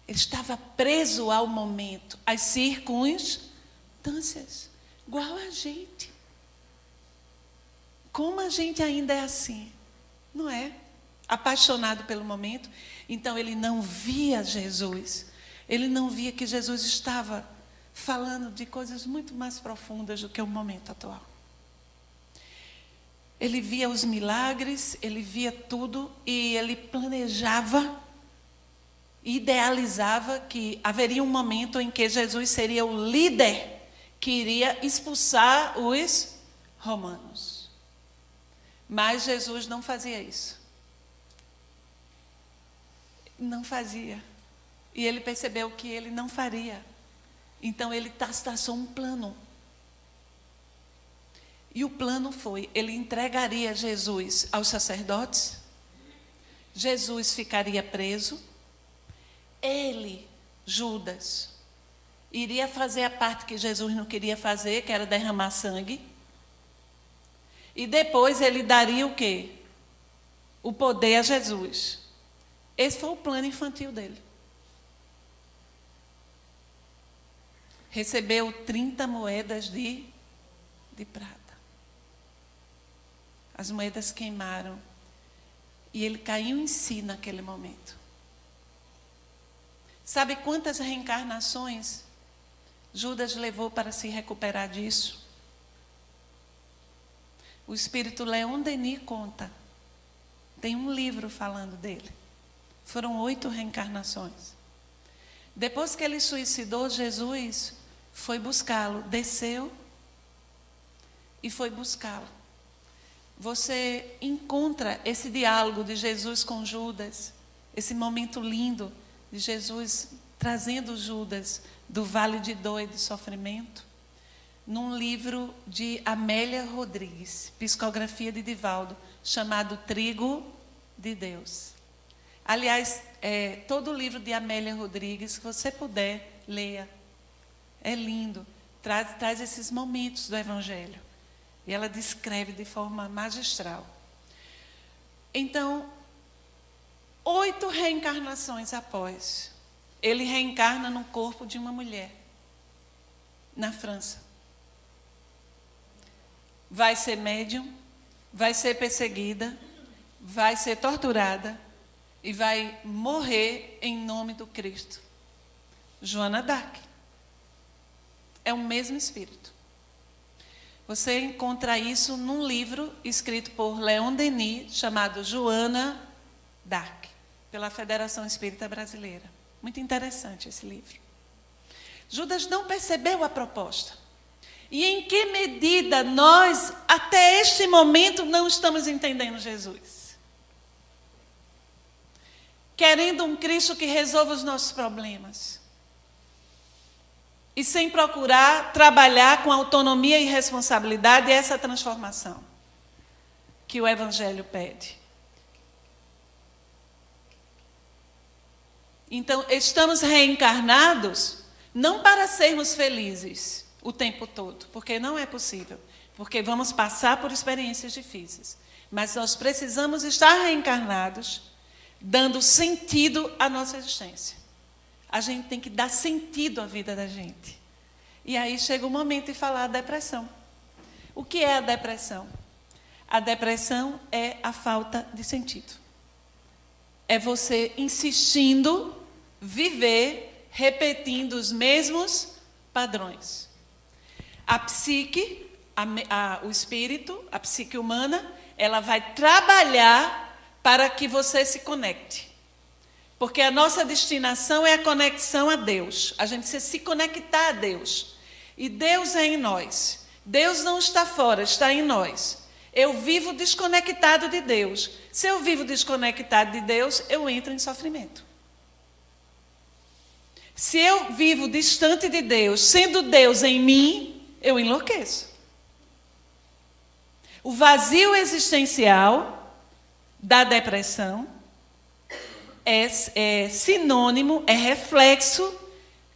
Ele estava preso ao momento, às circunstâncias. Igual a gente. Como a gente ainda é assim, não é? Apaixonado pelo momento. Então ele não via Jesus. Ele não via que Jesus estava falando de coisas muito mais profundas do que o momento atual. Ele via os milagres, ele via tudo e ele planejava, idealizava que haveria um momento em que Jesus seria o líder que iria expulsar os romanos. Mas Jesus não fazia isso. Não fazia. E ele percebeu que ele não faria. Então ele traçou um plano. E o plano foi, ele entregaria Jesus aos sacerdotes. Jesus ficaria preso. Ele, Judas, iria fazer a parte que Jesus não queria fazer, que era derramar sangue. E depois ele daria o quê? O poder a Jesus. Esse foi o plano infantil dele. Recebeu 30 moedas de prata. As moedas queimaram. E ele caiu em si naquele momento. Sabe quantas reencarnações Judas levou para se recuperar disso? O espírito Leon Denis conta. Tem um livro falando dele. Foram 8 reencarnações. Depois que ele suicidou, Jesus foi buscá-lo. Desceu e foi buscá-lo. Você encontra esse diálogo de Jesus com Judas. Esse momento lindo de Jesus trazendo Judas do vale de dor e de sofrimento. num livro de Amélia Rodrigues, psicografia de Divaldo, chamado Trigo de Deus. Aliás, todo o livro de Amélia Rodrigues, que você puder, leia. É lindo, traz esses momentos do Evangelho. E ela descreve de forma magistral. Então, 8 reencarnações após, ele reencarna no corpo de uma mulher, na França. Vai ser médium, vai ser perseguida, vai ser torturada e vai morrer em nome do Cristo. Joana d'Arc. É o mesmo espírito. Você encontra isso num livro escrito por Leon Denis, chamado Joana d'Arc, pela Federação Espírita Brasileira. Muito interessante esse livro. Judas não percebeu a proposta. E em que medida nós, até este momento, não estamos entendendo Jesus? Querendo um Cristo que resolva os nossos problemas. E sem procurar trabalhar com autonomia e responsabilidade essa transformação que o Evangelho pede. Então, estamos reencarnados não para sermos felizes o tempo todo, porque não é possível, porque vamos passar por experiências difíceis. Mas nós precisamos estar reencarnados, dando sentido à nossa existência. A gente tem que dar sentido à vida da gente. E aí chega o momento de falar da depressão. O que é a depressão? A depressão é a falta de sentido. É você insistindo, viver, repetindo os mesmos padrões. A psique, o espírito, a psique humana, ela vai trabalhar para que você se conecte. Porque a nossa destinação é a conexão a Deus. A gente precisa se conectar a Deus. E Deus é em nós. Deus não está fora, está em nós. Eu vivo desconectado de Deus. Se eu vivo desconectado de Deus, eu entro em sofrimento. Se eu vivo distante de Deus, sendo Deus em mim, eu enlouqueço. O vazio existencial da depressão é sinônimo, é reflexo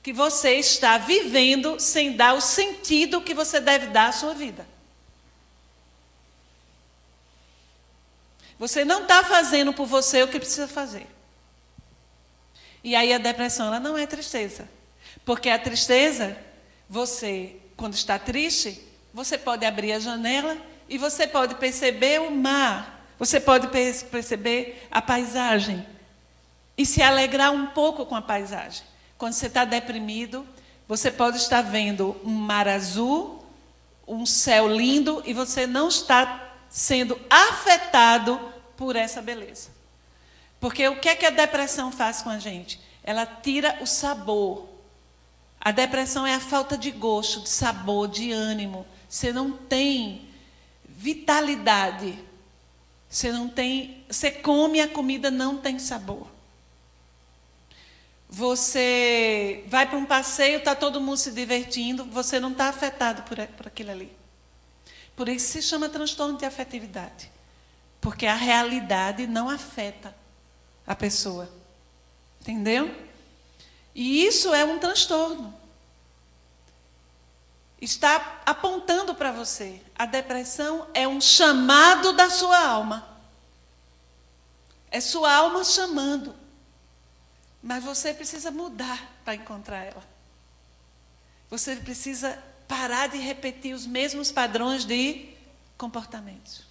que você está vivendo sem dar o sentido que você deve dar à sua vida. Você não está fazendo por você o que precisa fazer. E aí a depressão, ela não é tristeza. Porque a tristeza, você, quando está triste, você pode abrir a janela e você pode perceber o mar. Você pode perceber a paisagem. E se alegrar um pouco com a paisagem. Quando você está deprimido, você pode estar vendo um mar azul, um céu lindo, e você não está sendo afetado por essa beleza. Porque o que é que a depressão faz com a gente? Ela tira o sabor. A depressão é a falta de gosto, de sabor, de ânimo. Você não tem vitalidade. Você come a comida, não tem sabor. Você vai para um passeio, está todo mundo se divertindo, você não está afetado por aquilo ali. Por isso se chama transtorno de afetividade. Porque a realidade não afeta a pessoa. Entendeu? E isso é um transtorno. Está apontando para você. A depressão é um chamado da sua alma. É sua alma chamando. Mas você precisa mudar para encontrar ela. Você precisa parar de repetir os mesmos padrões de comportamentos.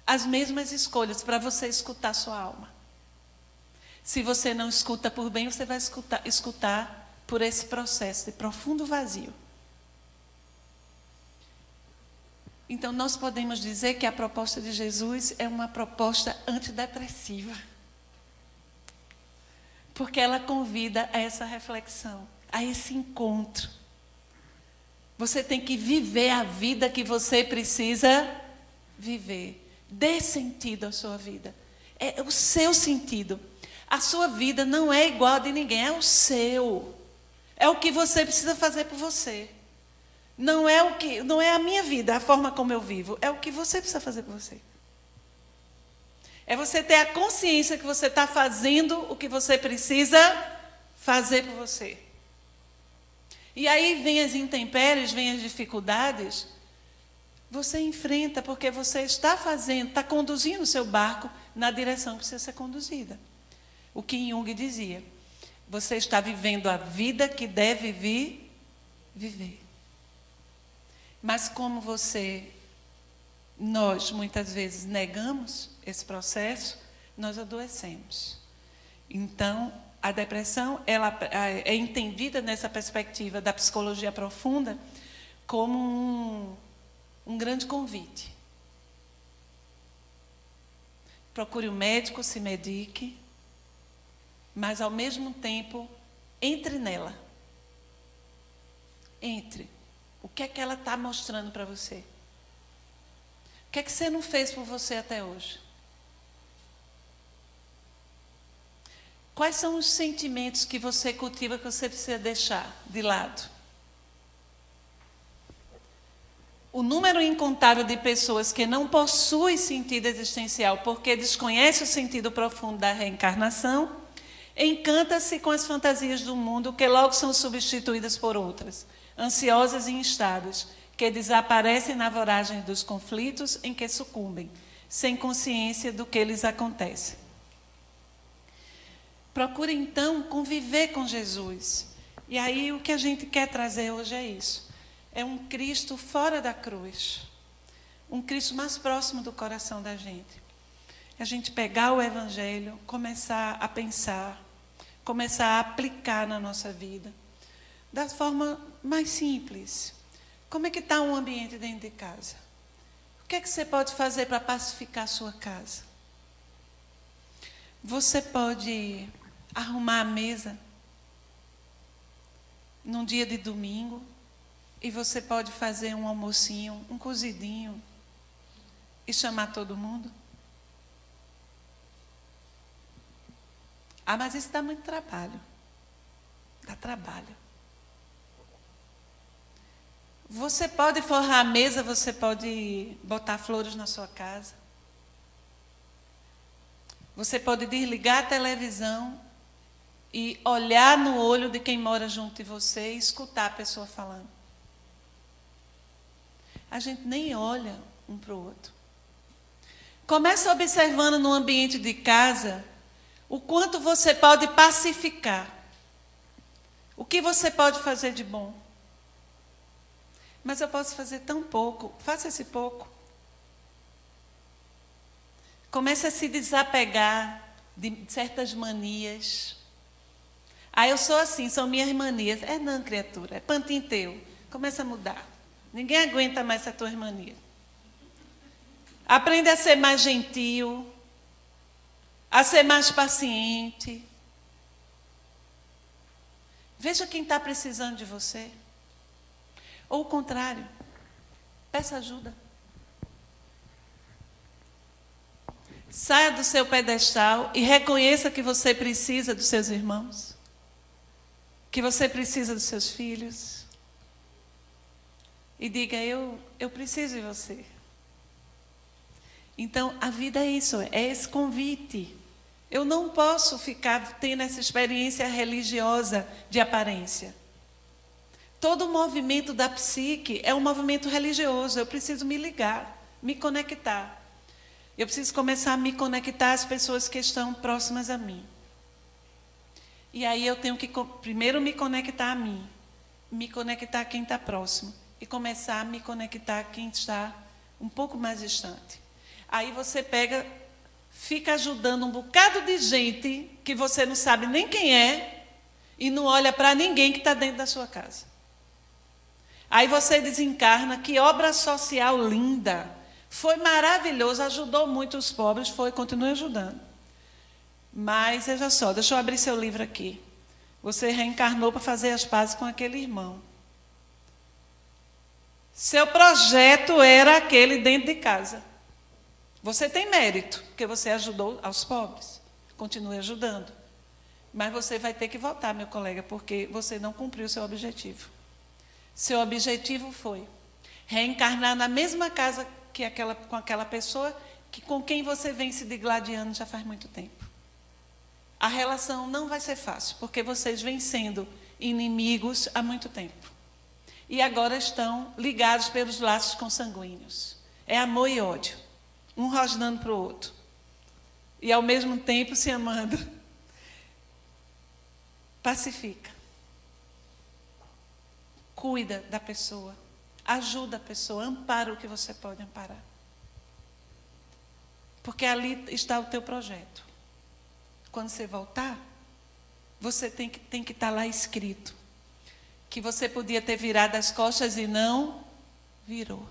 As mesmas escolhas para você escutar sua alma. Se você não escuta por bem, você vai escutar por esse processo de profundo vazio. Então, nós podemos dizer que a proposta de Jesus é uma proposta antidepressiva. Porque ela convida a essa reflexão, a esse encontro. Você tem que viver a vida que você precisa viver. Dê sentido à sua vida. É o seu sentido. A sua vida não é igual a de ninguém, é o seu. É o que você precisa fazer por você. Não é a minha vida, a forma como eu vivo, é o que você precisa fazer por você. É você ter a consciência que você está fazendo o que você precisa fazer por você. E aí vem as intempéries, vem as dificuldades, você enfrenta porque você está conduzindo o seu barco na direção que precisa ser conduzida. O Kim Jong dizia, você está vivendo a vida que deve viver. Mas como nós muitas vezes negamos esse processo, nós adoecemos. Então, a depressão ela é entendida nessa perspectiva da psicologia profunda como um grande convite. Procure um médico, se medique, mas ao mesmo tempo entre nela. Entre. O que é que ela está mostrando para você? O que é que você não fez por você até hoje? Quais são os sentimentos que você cultiva que você precisa deixar de lado? O número incontável de pessoas que não possuem sentido existencial porque desconhecem o sentido profundo da reencarnação, encanta-se com as fantasias do mundo que logo são substituídas por outras, ansiosas e instáveis, que desaparecem na voragem dos conflitos em que sucumbem, sem consciência do que lhes acontece. Procure, então, conviver com Jesus. E aí o que a gente quer trazer hoje é isso. É um Cristo fora da cruz. Um Cristo mais próximo do coração da gente. A gente pegar o Evangelho, começar a pensar, começar a aplicar na nossa vida. Da forma mais simples. Como é que está um ambiente dentro de casa? O que é que você pode fazer para pacificar a sua casa? Você pode arrumar a mesa num dia de domingo e você pode fazer um almocinho, um cozidinho e chamar todo mundo? Ah, mas isso dá muito trabalho. Dá trabalho. Você pode forrar a mesa, você pode botar flores na sua casa. Você pode desligar a televisão e olhar no olho de quem mora junto de você e escutar a pessoa falando. A gente nem olha um para o outro. Começa observando no ambiente de casa o quanto você pode pacificar. O que você pode fazer de bom. Mas eu posso fazer tão pouco. Faça esse pouco. Comece a se desapegar de certas manias. Ah, eu sou assim, são minhas manias. É não, criatura, é pantinho teu. Começa a mudar. Ninguém aguenta mais essa tua mania. Aprenda a ser mais gentil, a ser mais paciente. Veja quem está precisando de você. Ou o contrário, peça ajuda. Saia do seu pedestal e reconheça que você precisa dos seus irmãos, que você precisa dos seus filhos. E diga, eu preciso de você. Então, a vida é isso, é esse convite. Eu não posso ficar tendo essa experiência religiosa de aparência. Todo o movimento da psique é um movimento religioso. Eu preciso me ligar, me conectar. Eu preciso começar a me conectar às pessoas que estão próximas a mim. E aí eu tenho que primeiro me conectar a mim, me conectar a quem está próximo e começar a me conectar a quem está um pouco mais distante. Aí você fica ajudando um bocado de gente que você não sabe nem quem é e não olha para ninguém que está dentro da sua casa. Aí você desencarna, que obra social linda. Foi maravilhoso, ajudou muito os pobres, continue ajudando. Mas, veja só, deixa eu abrir seu livro aqui. Você reencarnou para fazer as pazes com aquele irmão. Seu projeto era aquele dentro de casa. Você tem mérito, porque você ajudou aos pobres. Continue ajudando. Mas você vai ter que voltar, meu colega, porque você não cumpriu o seu objetivo. Seu objetivo foi reencarnar na mesma casa com aquela pessoa com quem você vem se digladiando já faz muito tempo. A relação não vai ser fácil, porque vocês vêm sendo inimigos há muito tempo. E agora estão ligados pelos laços consanguíneos. É amor e ódio, um rosnando para o outro. E ao mesmo tempo se amando. Pacifica. Cuida da pessoa. Ajuda a pessoa. Ampara o que você pode amparar. Porque ali está o teu projeto. Quando você voltar, você tem que estar lá escrito. Que você podia ter virado as costas e não virou.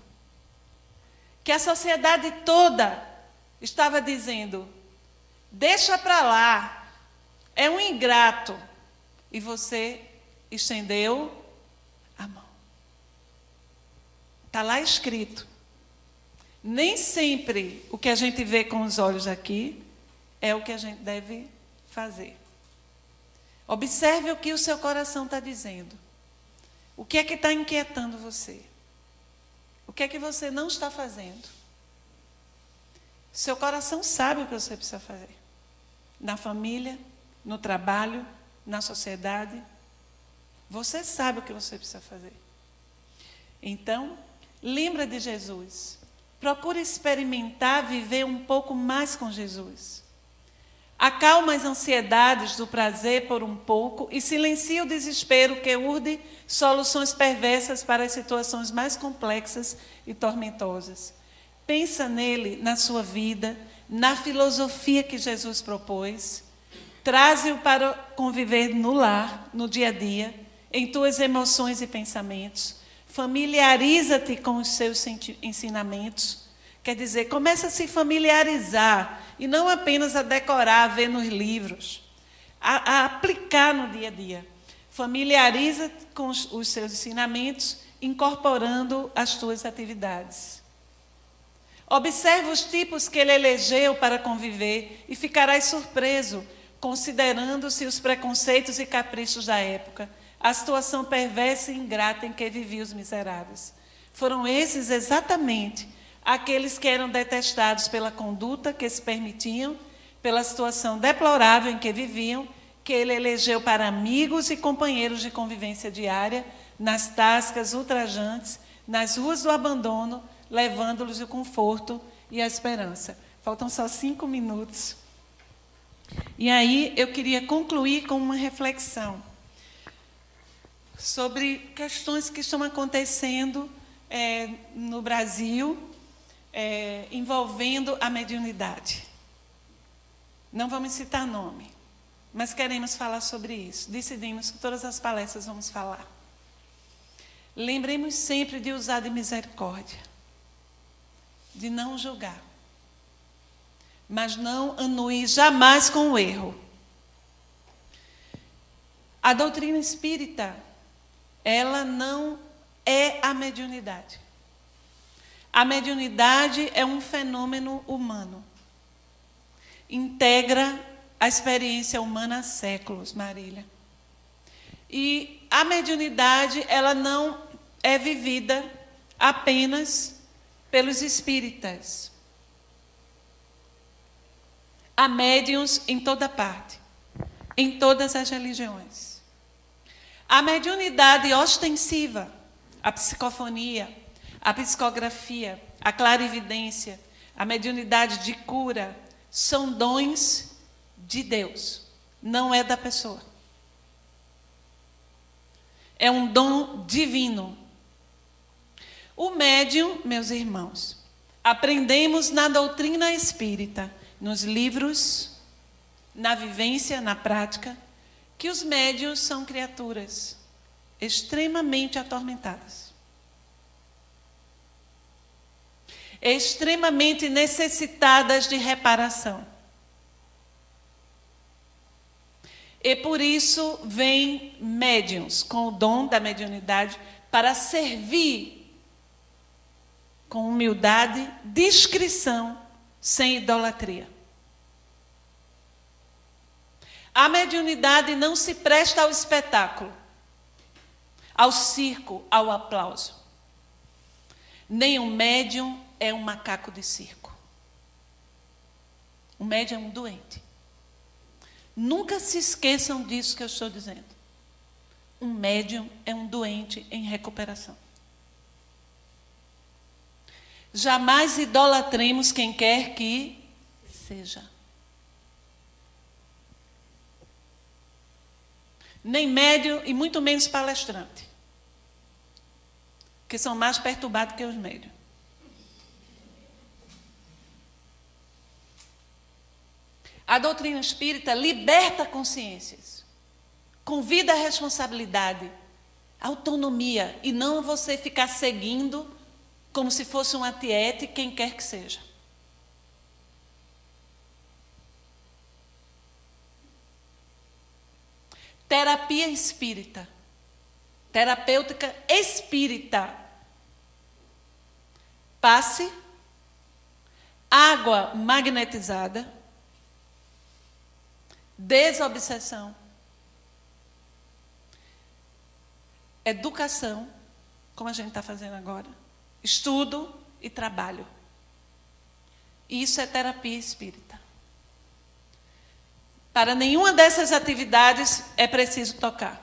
Que a sociedade toda estava dizendo, deixa para lá, é um ingrato. E você estendeu a mão. Está lá escrito. Nem sempre o que a gente vê com os olhos aqui é o que a gente deve fazer. Observe o que o seu coração está dizendo. O que é que está inquietando você? O que é que você não está fazendo? Seu coração sabe o que você precisa fazer. Na família, no trabalho, na sociedade. Você sabe o que você precisa fazer. Então, lembra de Jesus. Procure experimentar, viver um pouco mais com Jesus. Acalma as ansiedades do prazer por um pouco e silencia o desespero que urde soluções perversas para as situações mais complexas e tormentosas. Pensa nele, na sua vida, na filosofia que Jesus propôs. Traze-o para conviver no lar, no dia a dia, em tuas emoções e pensamentos. Familiariza-te com os seus ensinamentos. Quer dizer, começa a se familiarizar e não apenas a decorar, a ver nos livros. A aplicar no dia a dia. Familiariza-te com os seus ensinamentos, incorporando as tuas atividades. Observa os tipos que ele elegeu para conviver e ficarás surpreso, considerando-se os preconceitos e caprichos da época, a situação perversa e ingrata em que viviam os miseráveis. Foram esses exatamente aqueles que eram detestados pela conduta que se permitiam, pela situação deplorável em que viviam, que ele elegeu para amigos e companheiros de convivência diária, nas tascas ultrajantes, nas ruas do abandono, levando-lhes o conforto e a esperança. Faltam só 5 minutos. E aí eu queria concluir com uma reflexão sobre questões que estão acontecendo no Brasil, envolvendo a mediunidade. Não vamos citar nome, mas queremos falar sobre isso. Decidimos que todas as palestras vamos falar. Lembremos sempre de usar de misericórdia, de não julgar, mas não anuir jamais com o erro. A doutrina espírita, ela não é a mediunidade. A mediunidade é um fenômeno humano. Integra a experiência humana há séculos, Marília. E a mediunidade, ela não é vivida apenas pelos espíritas. Há médiuns em toda parte, em todas as religiões. A mediunidade ostensiva, a psicofonia, a psicografia, a clarividência, a mediunidade de cura, são dons de Deus, não é da pessoa. É um dom divino. O médium, meus irmãos, aprendemos na doutrina espírita, nos livros, na vivência, na prática, que os médiuns são criaturas extremamente atormentadas, extremamente necessitadas de reparação. E por isso vêm médiuns com o dom da mediunidade para servir com humildade, discrição, sem idolatria. A mediunidade não se presta ao espetáculo, ao circo, ao aplauso. Nem um médium é um macaco de circo. O médium é um doente. Nunca se esqueçam disso que eu estou dizendo. Um médium é um doente em recuperação. Jamais idolatremos quem quer que seja. Nem médium e muito menos palestrante, que são mais perturbados que os médiuns. A doutrina espírita liberta consciências, convida a responsabilidade, autonomia, e não você ficar seguindo como se fosse um antiete quem quer que seja. Terapia espírita, terapêutica espírita. Passe, água magnetizada, desobsessão, educação, como a gente está fazendo agora, estudo e trabalho. Isso é terapia espírita. Para nenhuma dessas atividades é preciso tocar.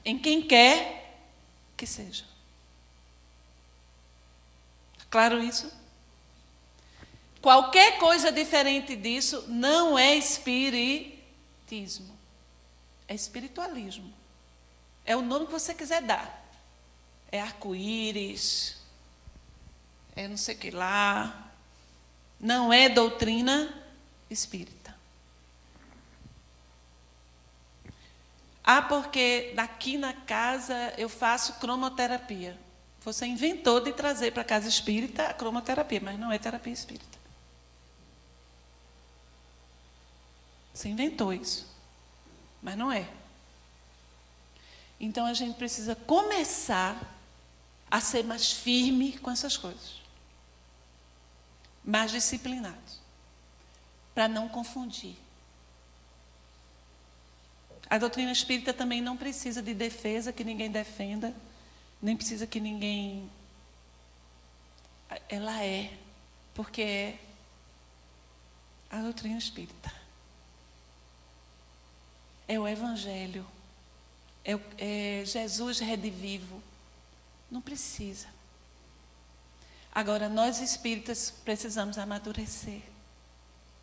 Em quem quer que seja. Claro isso? Qualquer coisa diferente disso não é espiritismo. É espiritualismo. É o nome que você quiser dar. É arco-íris, é não sei o que lá. Não é doutrina espírita. Ah, porque daqui na casa eu faço cromoterapia. Você inventou de trazer para a casa espírita a cromoterapia, mas não é terapia espírita. Você inventou isso, mas não é. Então a gente precisa começar a ser mais firme com essas coisas. Mais disciplinados. Para não confundir. A doutrina espírita também não precisa de defesa, que ninguém defenda, nem precisa que ninguém... Ela é, porque é a doutrina espírita. É o Evangelho, é Jesus redivivo. Não precisa. Agora, nós espíritas precisamos amadurecer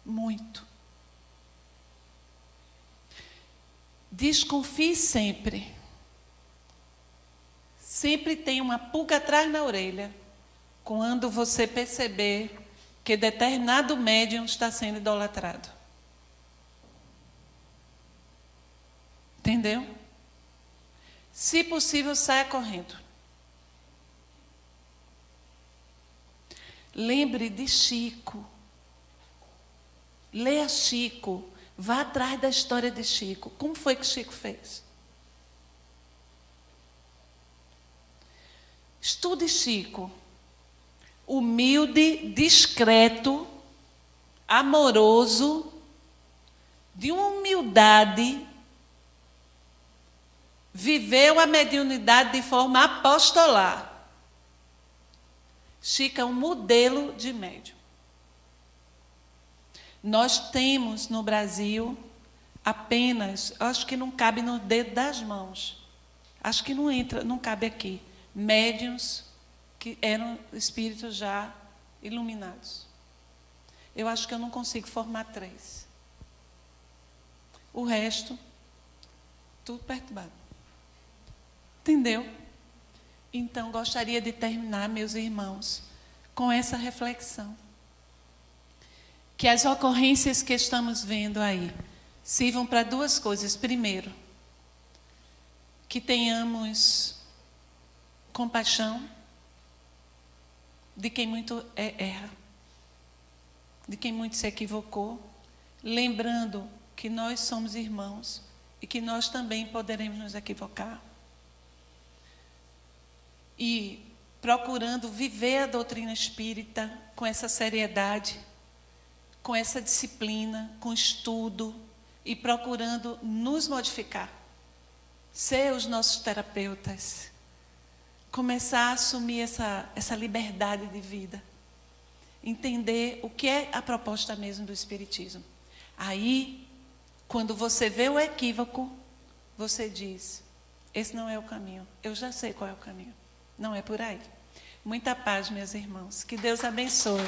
muito. Desconfie sempre. Sempre tem uma pulga atrás na orelha quando você perceber que determinado médium está sendo idolatrado. Entendeu? Se possível, saia correndo. Lembre de Chico. Leia Chico. Vá atrás da história de Chico. Como foi que Chico fez? Estude Chico. Humilde, discreto, amoroso, de uma humildade, viveu a mediunidade de forma apostolar. Chico é um modelo de médium. Nós temos no Brasil apenas, acho que não cabe no dedo das mãos, acho que não entra, não cabe aqui, médiuns que eram espíritos já iluminados. Eu acho que eu não consigo formar 3. O resto, tudo perturbado. Entendeu? Então, gostaria de terminar, meus irmãos, com essa reflexão. Que as ocorrências que estamos vendo aí sirvam para 2 coisas. Primeiro, que tenhamos compaixão de quem muito erra, de quem muito se equivocou, lembrando que nós somos irmãos e que nós também poderemos nos equivocar. E procurando viver a doutrina espírita com essa seriedade, com essa disciplina, com estudo e procurando nos modificar. ser os nossos terapeutas, começar a assumir essa liberdade de vida, entender o que é a proposta mesmo do Espiritismo. Aí, quando você vê o equívoco, você diz, esse não é o caminho, eu já sei qual é o caminho, não é por aí. Muita paz, meus irmãos, que Deus abençoe.